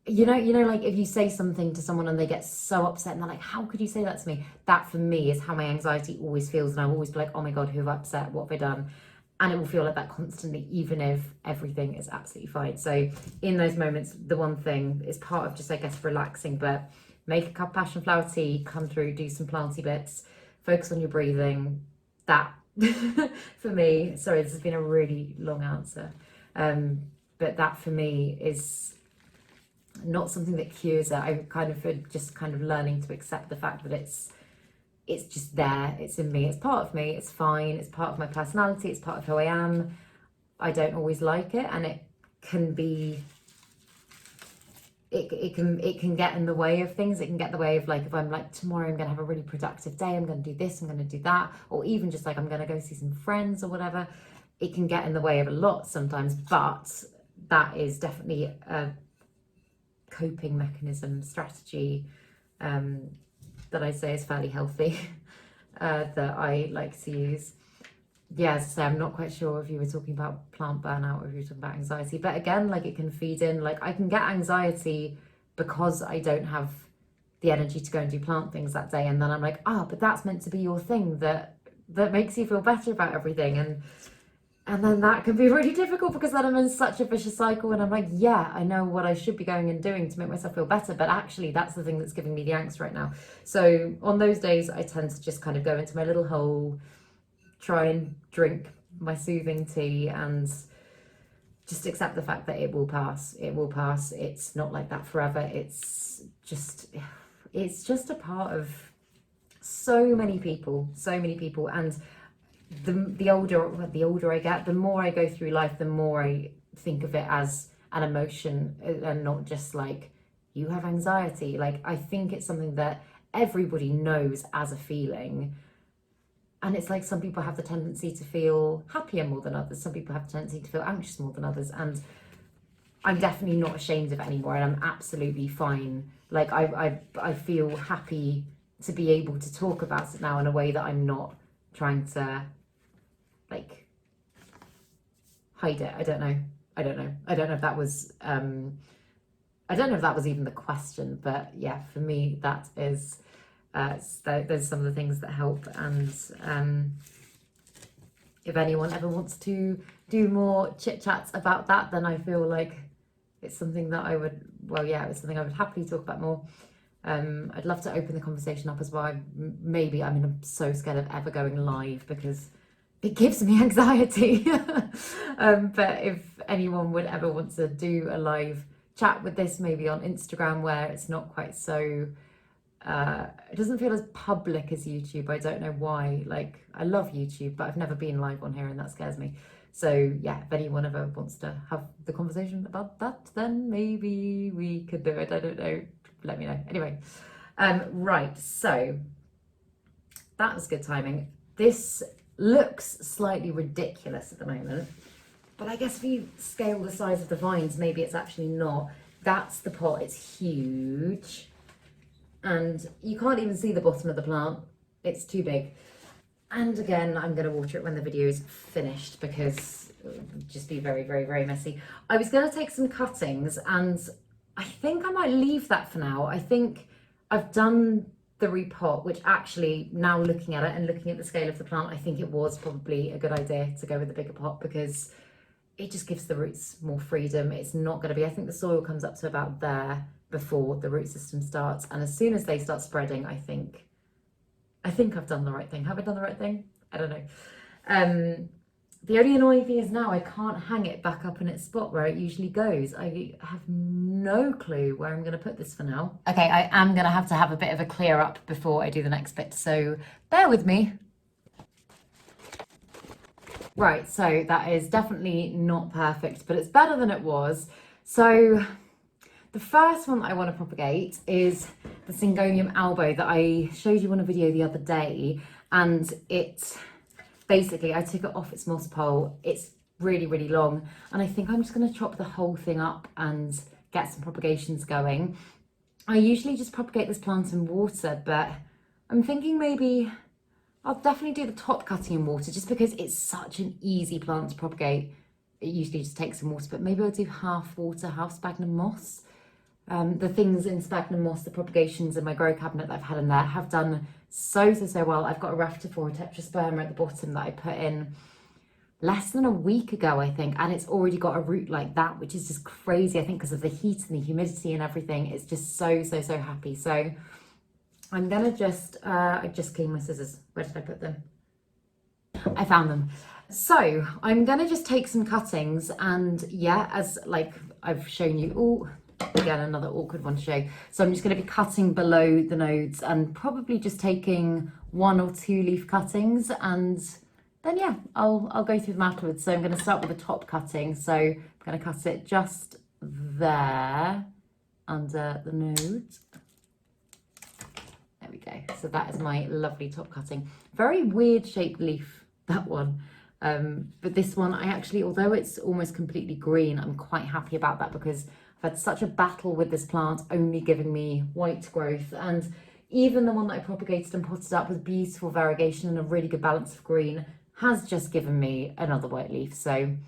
you know, like if you say something to someone and they get so upset and they're like, how could you say that to me? That for me is how my anxiety always feels. And I'll always be like, oh my God, who have I upset? What have I done? And it will feel like that constantly, even if everything is absolutely fine. So in those moments, the one thing is part of just, I guess, relaxing, but make a cup of passion flower tea, come through, do some planty bits, focus on your breathing. That for me, sorry, this has been a really long answer, but that for me is not something that cures it. I kind of just kind of learning to accept the fact that it's just there, it's in me, it's part of me, it's fine, it's part of my personality, it's part of who I am. I don't always like it, and it can be, it can get in the way of things. It can get in the way of, like, if I'm like, tomorrow I'm gonna have a really productive day, I'm gonna do this, I'm gonna do that, or even just like I'm gonna go see some friends or whatever. It can get in the way of a lot sometimes, but that is definitely a coping mechanism, strategy, that I say is fairly healthy, that I like to use. Yeah, as I say, I'm not quite sure if you were talking about plant burnout or if you were talking about anxiety, but again, like, it can feed in. Like, I can get anxiety because I don't have the energy to go and do plant things that day, and then I'm like, but that's meant to be your thing that makes you feel better about everything, and then that can be really difficult, because then I'm in such a vicious cycle, and I'm like, yeah, I know what I should be going and doing to make myself feel better, but actually that's the thing that's giving me the angst right now. So on those days, I tend to just kind of go into my little hole, try and drink my soothing tea, and just accept the fact that it will pass. It will pass. It's not like that forever. It's just a part of so many people, and the older I get, the more I go through life, the more I think of it as an emotion, and not just like, you have anxiety. Like, I think it's something that everybody knows as a feeling. And it's like, some people have the tendency to feel happier more than others. Some people have the tendency to feel anxious more than others. And I'm definitely not ashamed of it anymore, and I'm absolutely fine. Like I feel happy to be able to talk about it now in a way that I'm not trying to like hide it. I don't know if that was I don't know if that was even the question, but yeah, for me that is there's some of the things that help. And if anyone ever wants to do more chit chats about that, then I feel like it's something that I would, well, yeah, it's something I would happily talk about more. I'd love to open the conversation up as well. I'm so scared of ever going live because it gives me anxiety. But if anyone would ever want to do a live chat with this, maybe on Instagram, where it's not quite so, it doesn't feel as public as YouTube. I don't know why. Like, I love YouTube, but I've never been live on here, and that scares me. So yeah, if anyone ever wants to have the conversation about that, then maybe we could do it. I don't know. Let me know. Anyway, right. So that was good timing. This looks slightly ridiculous at the moment, but I guess if you scale the size of the vines, maybe it's actually not. That's the pot. It's huge, and you can't even see the bottom of the plant. It's too big. And again, I'm going to water it when the video is finished because it would just be very, very, very messy. I was going to take some cuttings, and I think I might leave that for now. I think I've done the repot, which actually, now looking at it and looking at the scale of the plant, I think it was probably a good idea to go with the bigger pot because it just gives the roots more freedom. It's not going to be, I think the soil comes up to about there before the root system starts. And as soon as they start spreading, I think I've done the right thing. Have I done the right thing? I don't know. The only annoying thing is now I can't hang it back up in its spot where it usually goes. I have no clue where I'm going to put this for now. Okay, I am going to have a bit of a clear up before I do the next bit, so bear with me. Right, so that is definitely not perfect, but it's better than it was. So the first one that I want to propagate is the Syngonium albo that I showed you on a video the other day, and it basically, I took it off its moss pole. It's really, really long, and I think I'm just going to chop the whole thing up and get some propagations going. I usually just propagate this plant in water, but I'm thinking maybe I'll definitely do the top cutting in water just because it's such an easy plant to propagate. It usually just takes some water, but maybe I'll do half water, half sphagnum moss. The things in sphagnum moss, the propagations in my grow cabinet that I've had in there have done so well. I've got a Raftophora tetrasperma at the bottom that I put in less than a week ago, I think, and it's already got a root like that, which is just crazy. I think because of the heat and the humidity and everything, it's just so happy. So I'm gonna just, I just cleaned my scissors. Where did I put them? I found them. So I'm gonna just take some cuttings, and yeah, as like I've shown you, oh, again, another awkward one to show. So I'm just going to be cutting below the nodes and probably just taking 1 or 2 leaf cuttings, and then yeah, I'll go through them afterwards. So I'm going to start with the top cutting. So I'm going to cut it just there under the nodes. There we go. So that is my lovely top cutting. Very weird shaped leaf, that one. But this one, I actually, although it's almost completely green, I'm quite happy about that because I've had such a battle with this plant only giving me white growth, and even the one that I propagated and potted up with beautiful variegation and a really good balance of green has just given me another white leaf. So I'm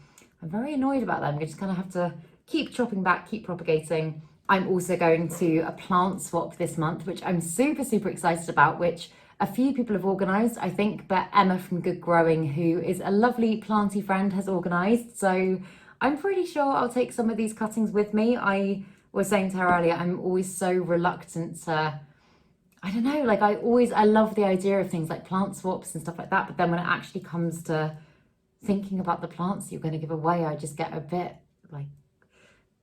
very annoyed about that. I'm just going to have to keep chopping back, keep propagating. I'm also going to a plant swap this month, which I'm super excited about, which a few people have organised, I think, but Emma from Good Growing, who is a lovely planty friend, has organised. So I'm pretty sure I'll take some of these cuttings with me. I was saying to her earlier, I'm always so reluctant to, I don't know, like I love the idea of things like plant swaps and stuff like that. But then when it actually comes to thinking about the plants you're going to give away, I just get a bit like,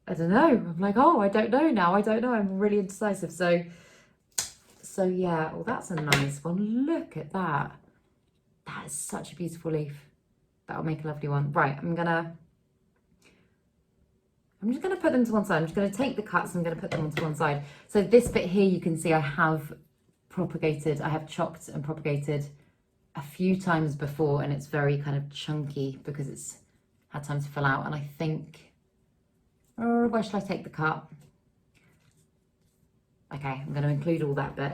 I don't know. I'm like, oh, I don't know now. I don't know. I'm really indecisive. So yeah, well, that's a nice one. Look at that. That is such a beautiful leaf. That'll make a lovely one. Right, I'm just going to put them to one side. I'm just going to take the cuts and I'm going to put them onto one side. So this bit here, you can see I have propagated, I have chopped and propagated a few times before, and it's very kind of chunky because it's had time to fill out. And I think Or where shall I take the cut? Okay, I'm going to include all that bit.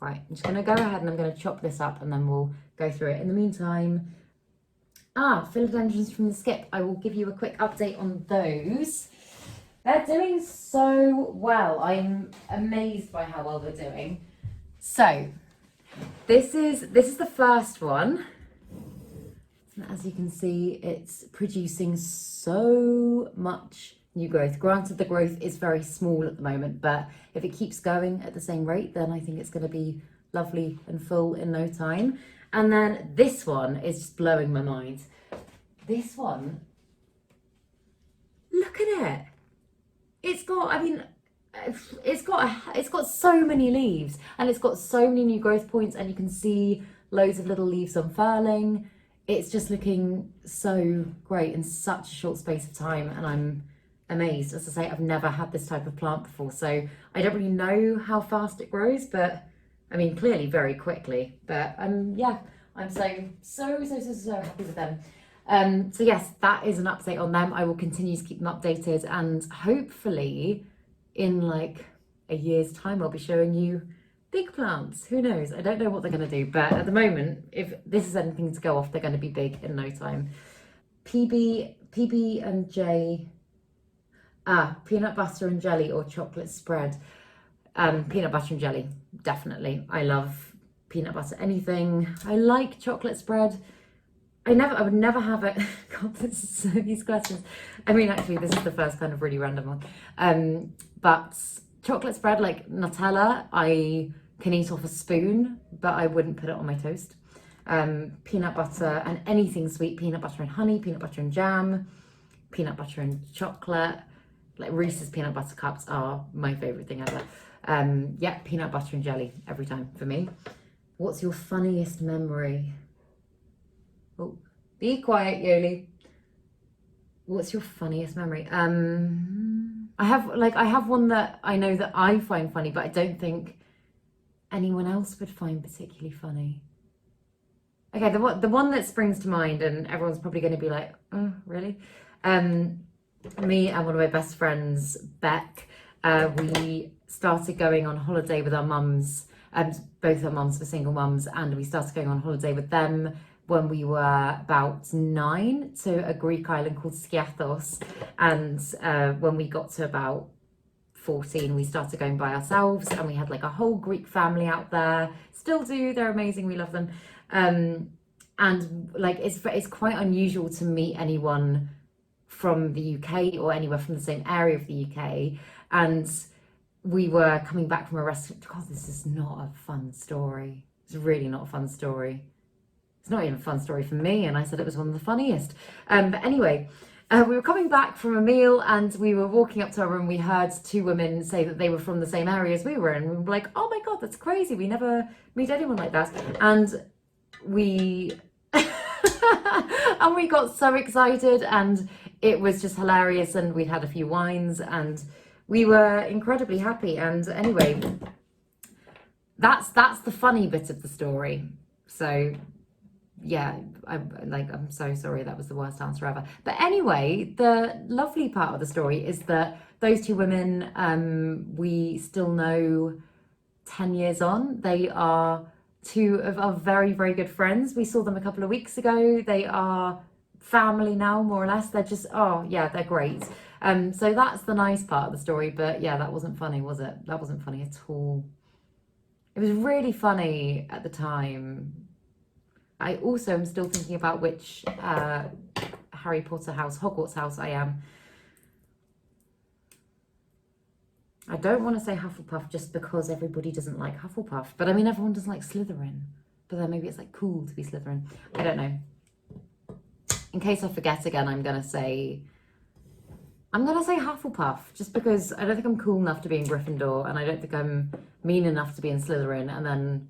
Right, I'm just going to go ahead and I'm going to chop this up and then we'll go through it. In the meantime, philodendrons from the skip. I will give you a quick update on those. They're doing so well. I'm amazed by how well they're doing. So, this is the first one. As you can see, it's producing so much new growth. Granted, the growth is very small at the moment, but if it keeps going at the same rate, then I think it's going to be lovely and full in no time. And then this one is just blowing my mind. This one, look at it. It's got, I mean, it's got so many leaves and it's got so many new growth points, and you can see loads of little leaves unfurling. It's just looking so great in such a short space of time, and I'm amazed. As I say, I've never had this type of plant before, so I don't really know how fast it grows, but I mean, clearly very quickly. But yeah, I'm so happy with them. So yes, that is an update on them. I will continue to keep them updated, and hopefully in like a year's time, I'll be showing you big plants. Who knows? I don't know what they're going to do, but at the moment, if this is anything to go off, they're going to be big in no time. PB and J, peanut butter and jelly or chocolate spread. Peanut butter and jelly, definitely. I love peanut butter anything. I like chocolate spread. I would never have it. God, these questions. I mean, actually, this is the first kind of really random one. But chocolate spread, like Nutella, I can eat off a spoon, but I wouldn't put it on my toast. Peanut butter and anything sweet, peanut butter and honey, peanut butter and jam, peanut butter and chocolate. Like Reese's peanut butter cups are my favorite thing ever. Yeah, peanut butter and jelly every time for me. What's your funniest memory? Oh, be quiet, Yoli. What's your funniest memory? I have one that I know that I find funny, but I don't think anyone else would find particularly funny. Okay, the one that springs to mind, and everyone's probably going to be like, oh, really? Me and one of my best friends, Beck, we started going on holiday with our mums. Both our mums were single mums, and we started going on holiday with them when we were about 9 to a Greek island called Skiathos. And when we got to about 14, we started going by ourselves, and we had like a whole Greek family out there. Still do, they're amazing, we love them. And like it's quite unusual to meet anyone from the UK or anywhere from the same area of the UK. And we were coming back from a restaurant. God, this is not a fun story. It's really not a fun story. It's not even a fun story for me, and I said it was one of the funniest. But anyway, we were coming back from a meal, and we were walking up to our room. We heard 2 women say that they were from the same area as we were, and we were like, oh my God, that's crazy. We never meet anyone like that. And we and we got so excited, and it was just hilarious, and we'd had a few wines, and we were incredibly happy. And anyway, that's the funny bit of the story. So yeah, I'm so sorry, that was the worst answer ever. But anyway, the lovely part of the story is that those 2 women, we still know 10 years on. They are 2 of our very, very good friends. We saw them a couple of weeks ago. They are family now, more or less. They're just, oh yeah, they're great. So that's the nice part of the story. But yeah, that wasn't funny, was it? That wasn't funny at all. It was really funny at the time. I also am still thinking about which Harry Potter house, Hogwarts house I am. I don't want to say Hufflepuff just because everybody doesn't like Hufflepuff. But I mean, everyone doesn't like Slytherin. But then maybe it's like cool to be Slytherin. I don't know. In case I forget again, I'm going to say Hufflepuff, just because I don't think I'm cool enough to be in Gryffindor, and I don't think I'm mean enough to be in Slytherin, and then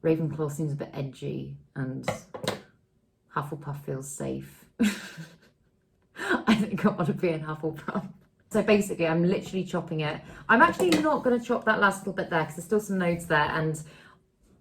Ravenclaw seems a bit edgy, and Hufflepuff feels safe. I think I want to be in Hufflepuff. So basically, I'm literally chopping it. I'm actually not going to chop that last little bit there, because there's still some nodes there, and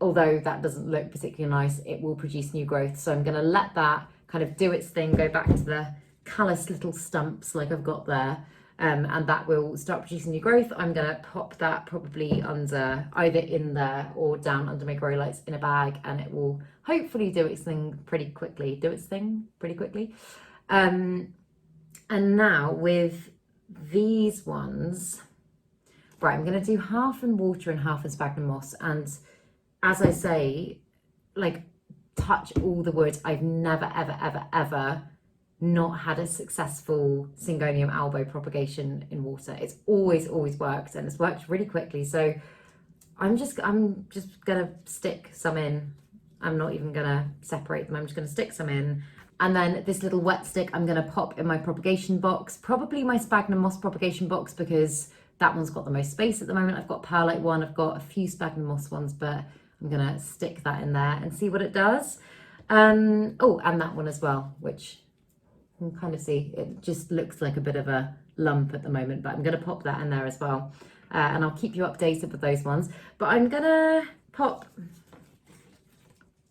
although that doesn't look particularly nice, it will produce new growth. So I'm going to let that kind of do its thing, go back to the callous little stumps like I've got there, and that will start producing new growth, I'm going to pop that probably under, either in there or down under my grow lights in a bag, and it will hopefully do its thing pretty quickly. And now with these ones, right, I'm going to do half in water and half in sphagnum moss. And as I say, like, touch all the wood, I've never, ever, ever, ever not had a successful Syngonium albo propagation in water. It's always worked, and it's worked really quickly. So I'm just gonna stick some in. I'm not even gonna separate them. I'm just gonna stick some in. And then this little wet stick I'm gonna pop in my propagation box, probably my sphagnum moss propagation box, because that one's got the most space at the moment. I've got perlite one, I've got a few sphagnum moss ones, but I'm gonna stick that in there and see what it does. Oh, and that one as well, which you can kind of see, it just looks like a bit of a lump at the moment, but I'm gonna pop that in there as well. And I'll keep you updated with those ones. But I'm gonna pop,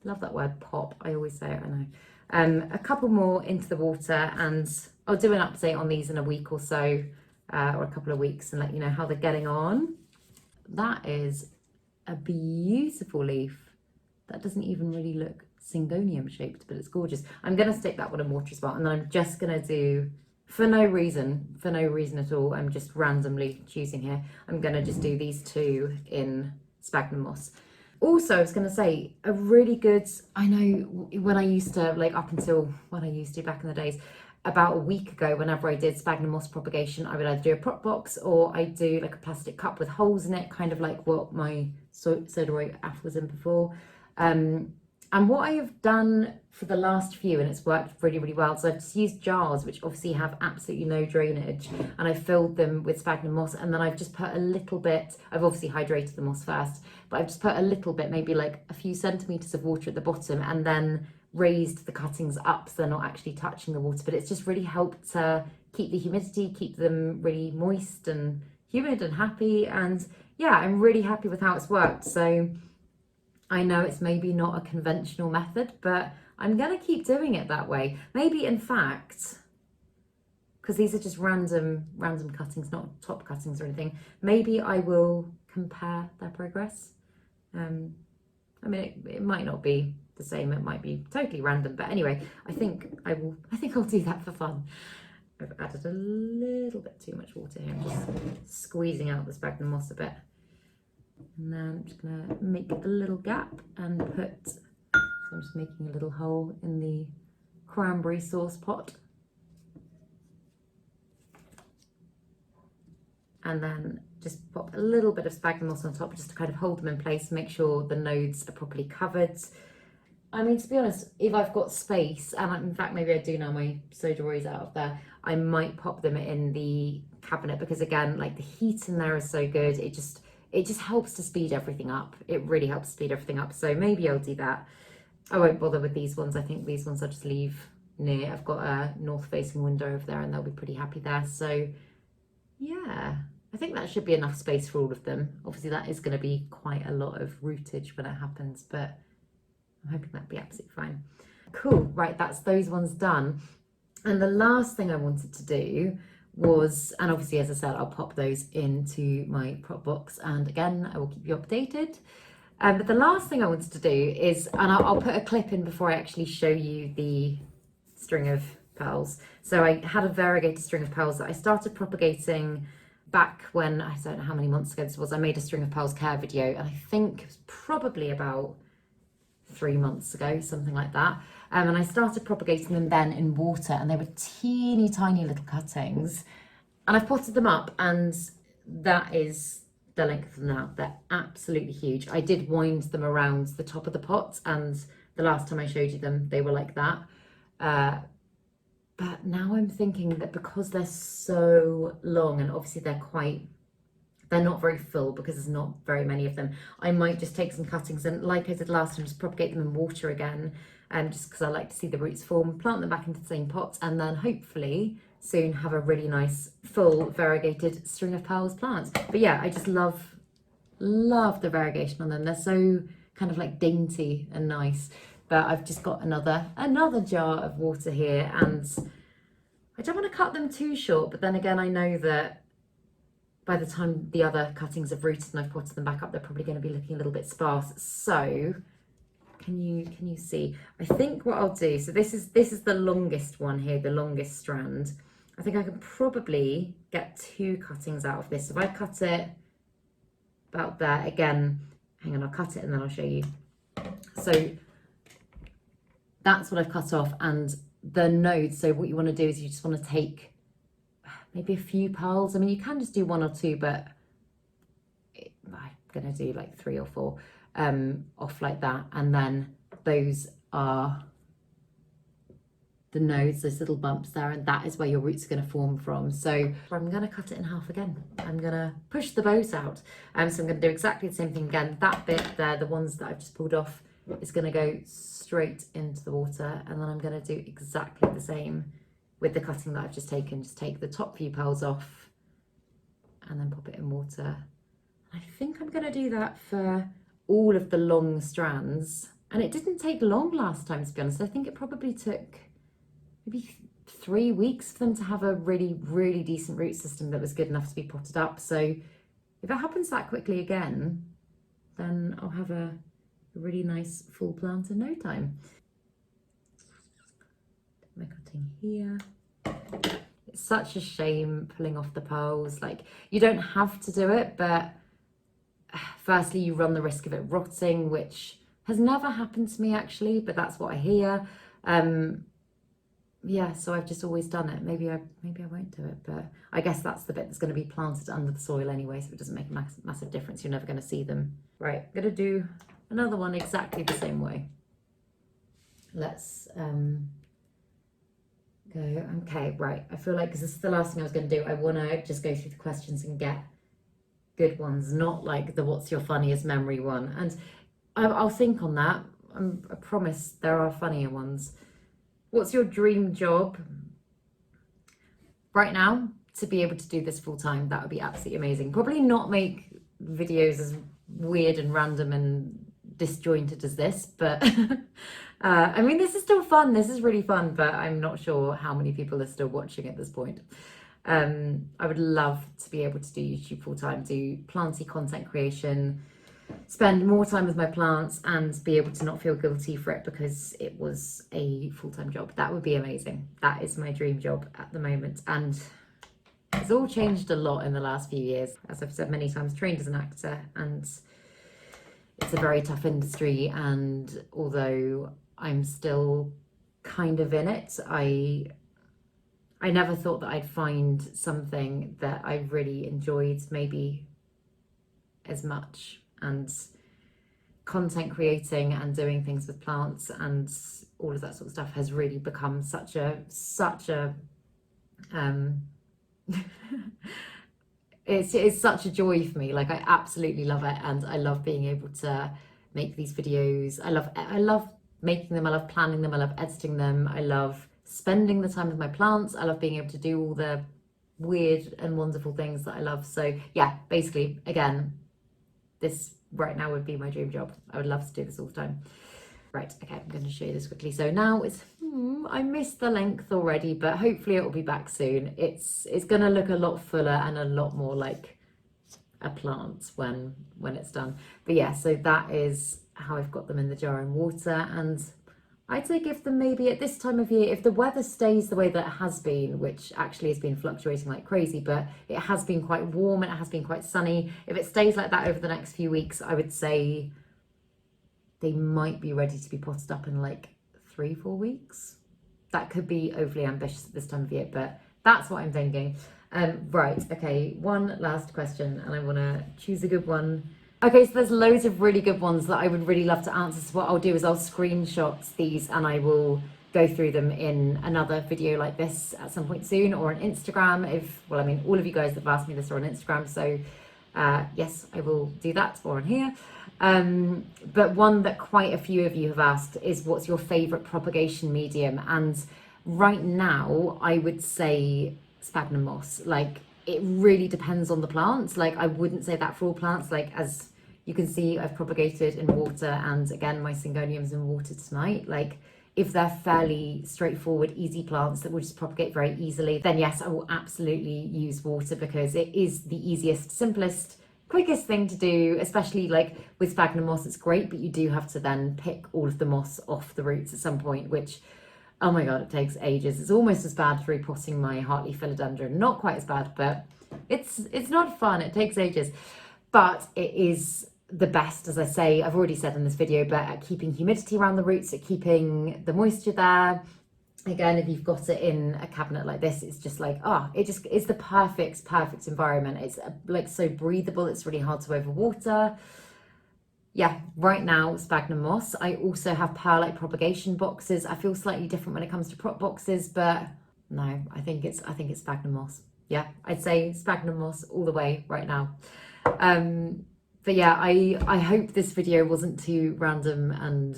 love that word pop, I always say it, I know. A couple more into the water, and I'll do an update on these in a week or so, or a couple of weeks, and let you know how they're getting on. That is a beautiful leaf. That doesn't even really look Syngonium shaped, but it's gorgeous. I'm going to stick that one in water as well, and then I'm just going to do, for no reason at all, I'm just randomly choosing here, I'm going to just do these two in sphagnum moss. Also, I was going to say, a really good, I know when I used to, like up until when I used to back in the days, about a week ago, whenever I did sphagnum moss propagation, I would either do a prop box or I'd do like a plastic cup with holes in it, kind of like what my soda aff was in before. And what I have done for the last few, and it's worked really, really well, so I've just used jars, which obviously have absolutely no drainage, and I filled them with sphagnum moss, and then I've just put a little bit, I've obviously hydrated the moss first, but I've just put a little bit, maybe like a few centimetres of water at the bottom, and then raised the cuttings up so they're not actually touching the water. But it's just really helped to keep the humidity, keep them really moist and humid and happy. And yeah, I'm really happy with how it's worked. So I know it's maybe not a conventional method, but I'm gonna keep doing it that way. Maybe in fact, because these are just random cuttings, not top cuttings or anything, maybe I will compare their progress. I mean, it might not be the same, it might be totally random, but anyway, I think I'll do that for fun. I've added a little bit too much water here. I'm just squeezing out the sphagnum moss a bit. And then I'm just gonna make a little gap and put, so I'm just making a little hole in the cranberry sauce pot. And then just pop a little bit of sphagnum moss on top just to kind of hold them in place, make sure the nodes are properly covered. I mean, to be honest, if I've got space, and in fact maybe I do now, my soda is out of there, I might pop them in the cabinet, because again, like the heat in there is so good, it just helps to speed everything up. It really helps speed everything up. So maybe I'll do that. I won't bother with these ones. I think these ones I'll just leave near. I've got a north facing window over there and they'll be pretty happy there. So yeah, I think that should be enough space for all of them. Obviously that is going to be quite a lot of rootage when it happens, but I'm hoping that'll be absolutely fine. Cool, right, that's those ones done. And the last thing I wanted to do was, and obviously as I said, I'll pop those into my prop box, and again I will keep you updated. But the last thing I wanted to do is, and I'll put a clip in before I actually show you the string of pearls. So I had a variegated string of pearls that I started propagating back when, I don't know how many months ago this was. I made a string of pearls care video, and I think it was probably about 3 months ago, something like that. And I started propagating them then in water, and they were teeny tiny little cuttings. And I've potted them up, and that is the length of them now. They're absolutely huge. I did wind them around the top of the pot, and the last time I showed you them, they were like that. But now I'm thinking that because they're so long, and obviously they're not very full because there's not very many of them, I might just take some cuttings and, like I did last time, just propagate them in water again, just because I like to see the roots form, plant them back into the same pots, and then hopefully soon have a really nice full variegated string of pearls plants. But yeah, I just love the variegation on them. They're so kind of like dainty and nice. But I've just got another jar of water here, and I don't want to cut them too short, but then again, I know that by the time the other cuttings have rooted and I've potted them back up, they're probably going to be looking a little bit sparse. So can you see? I think what I'll do, so this is the longest one here, the longest strand. I think I can probably get 2 cuttings out of this. If I cut it about there, again, hang on, I'll cut it and then I'll show you. So that's what I've cut off, and the nodes. So what you want to do is you just want to take maybe a few pearls. I mean, you can just do 1 or 2, but I'm gonna do like 3 or 4 off like that, and then those are the nodes, those little bumps there, and that is where your roots are going to form from. So I'm going to cut it in half again. I'm going to push the boat out. So I'm going to do exactly the same thing again. That bit there, the ones that I've just pulled off, is going to go straight into the water, and then I'm going to do exactly the same with the cutting that I've just taken. Just take the top few pearls off and then pop it in water. I think I'm going to do that for all of the long strands, and it didn't take long last time, to be honest. I think it probably took maybe 3 weeks for them to have a really, really decent root system that was good enough to be potted up. So if it happens that quickly again, then I'll have a really nice full plant in no time. My cutting here. It's such a shame pulling off the pearls. Like, you don't have to do it, but firstly, you run the risk of it rotting, which has never happened to me actually, but that's what I hear. Yeah, so I've just always done it. Maybe I won't do it, but I guess that's the bit that's going to be planted under the soil anyway, so it doesn't make a massive difference. You're never going to see them. Right, I'm going to do another one exactly the same way. Let's go. Okay, right. I feel like, because this is the last thing I was going to do, I want to just go through the questions and get good ones, not like the what's your funniest memory one. And I'll think on that. I promise there are funnier ones. What's your dream job? Right now, to be able to do this full time, that would be absolutely amazing. Probably not make videos as weird and random and disjointed as this, but I mean, this is still fun. This is really fun, but I'm not sure how many people are still watching at this point. I would love to be able to do YouTube full time, do planty content creation, spend more time with my plants, and be able to not feel guilty for it because it was a full-time job. That would be amazing. That is my dream job at the moment, and it's all changed a lot in the last few years. As I've said many times, trained as an actor, and it's a very tough industry, and although I'm still kind of in it, I never thought that I'd find something that I really enjoyed maybe as much. And content creating and doing things with plants and all of that sort of stuff has really become such a it's such a joy for me. Like, I absolutely love it, and I love being able to make these videos. I love making them, I love planning them, I love editing them, I love spending the time with my plants, I love being able to do all the weird and wonderful things that I love. So yeah, basically, again, this right now would be my dream job. I would love to do this all the time. Right, okay, I'm going to show you this quickly. So now it's, I missed the length already, but hopefully it will be back soon. It's going to look a lot fuller and a lot more like a plant when it's done. But yeah, so that is how I've got them in the jar in water. And I'd say give them maybe at this time of year, if the weather stays the way that it has been, which actually has been fluctuating like crazy, but it has been quite warm and it has been quite sunny. If it stays like that over the next few weeks, I would say they might be ready to be potted up in like 3-4 weeks. That could be overly ambitious at this time of year, but that's what I'm thinking. Right, okay, one last question, and I want to choose a good one. Okay, so there's loads of really good ones that I would really love to answer. So what I'll do is I'll screenshot these and I will go through them in another video like this at some point soon, or on Instagram. Well, I mean, all of you guys that have asked me this are on Instagram. So yes, I will do that, or on here. But one that quite a few of you have asked is, what's your favorite propagation medium? And right now I would say sphagnum moss. Like, it really depends on the plants. Like, I wouldn't say that for all plants. Like, as you can see, I've propagated in water, and again, my syngonium's in water tonight. Like, if they're fairly straightforward, easy plants that will just propagate very easily, then yes, I will absolutely use water because it is the easiest, simplest, quickest thing to do, especially like with sphagnum moss. It's great, but you do have to then pick all of the moss off the roots at some point, which, oh my God, it takes ages. It's almost as bad as repotting my heartleaf philodendron. Not quite as bad, but it's not fun. It takes ages, but it is the best, as I say, I've already said in this video, but at keeping humidity around the roots, at keeping the moisture there. Again, if you've got it in a cabinet like this, it's just like, it's the perfect environment. It's like so breathable. It's really hard to overwater. Yeah, right now, sphagnum moss. I also have perlite propagation boxes. I feel slightly different when it comes to prop boxes, but no, I think it's sphagnum moss. Yeah, I'd say sphagnum moss all the way right now. But yeah, I hope this video wasn't too random and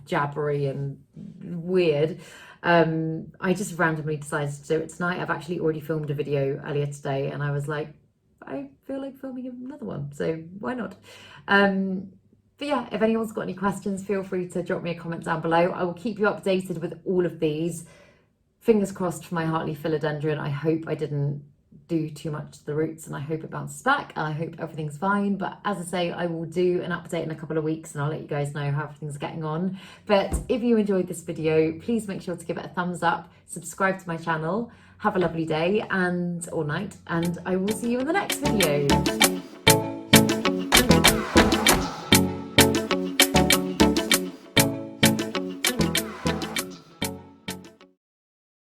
jabbery and weird. I just randomly decided to do it tonight. I've actually already filmed a video earlier today and I was like, I feel like filming another one, so why not? But yeah, if anyone's got any questions, feel free to drop me a comment down below. I will keep you updated with all of these. Fingers crossed for my heartleaf philodendron. I hope I didn't do too much to the roots and I hope it bounces back and I hope everything's fine. But as I say, I will do an update in a couple of weeks and I'll let you guys know how everything's getting on. But if you enjoyed this video, please make sure to give it a thumbs up, subscribe to my channel, have a lovely day or night, and I will see you in the next video.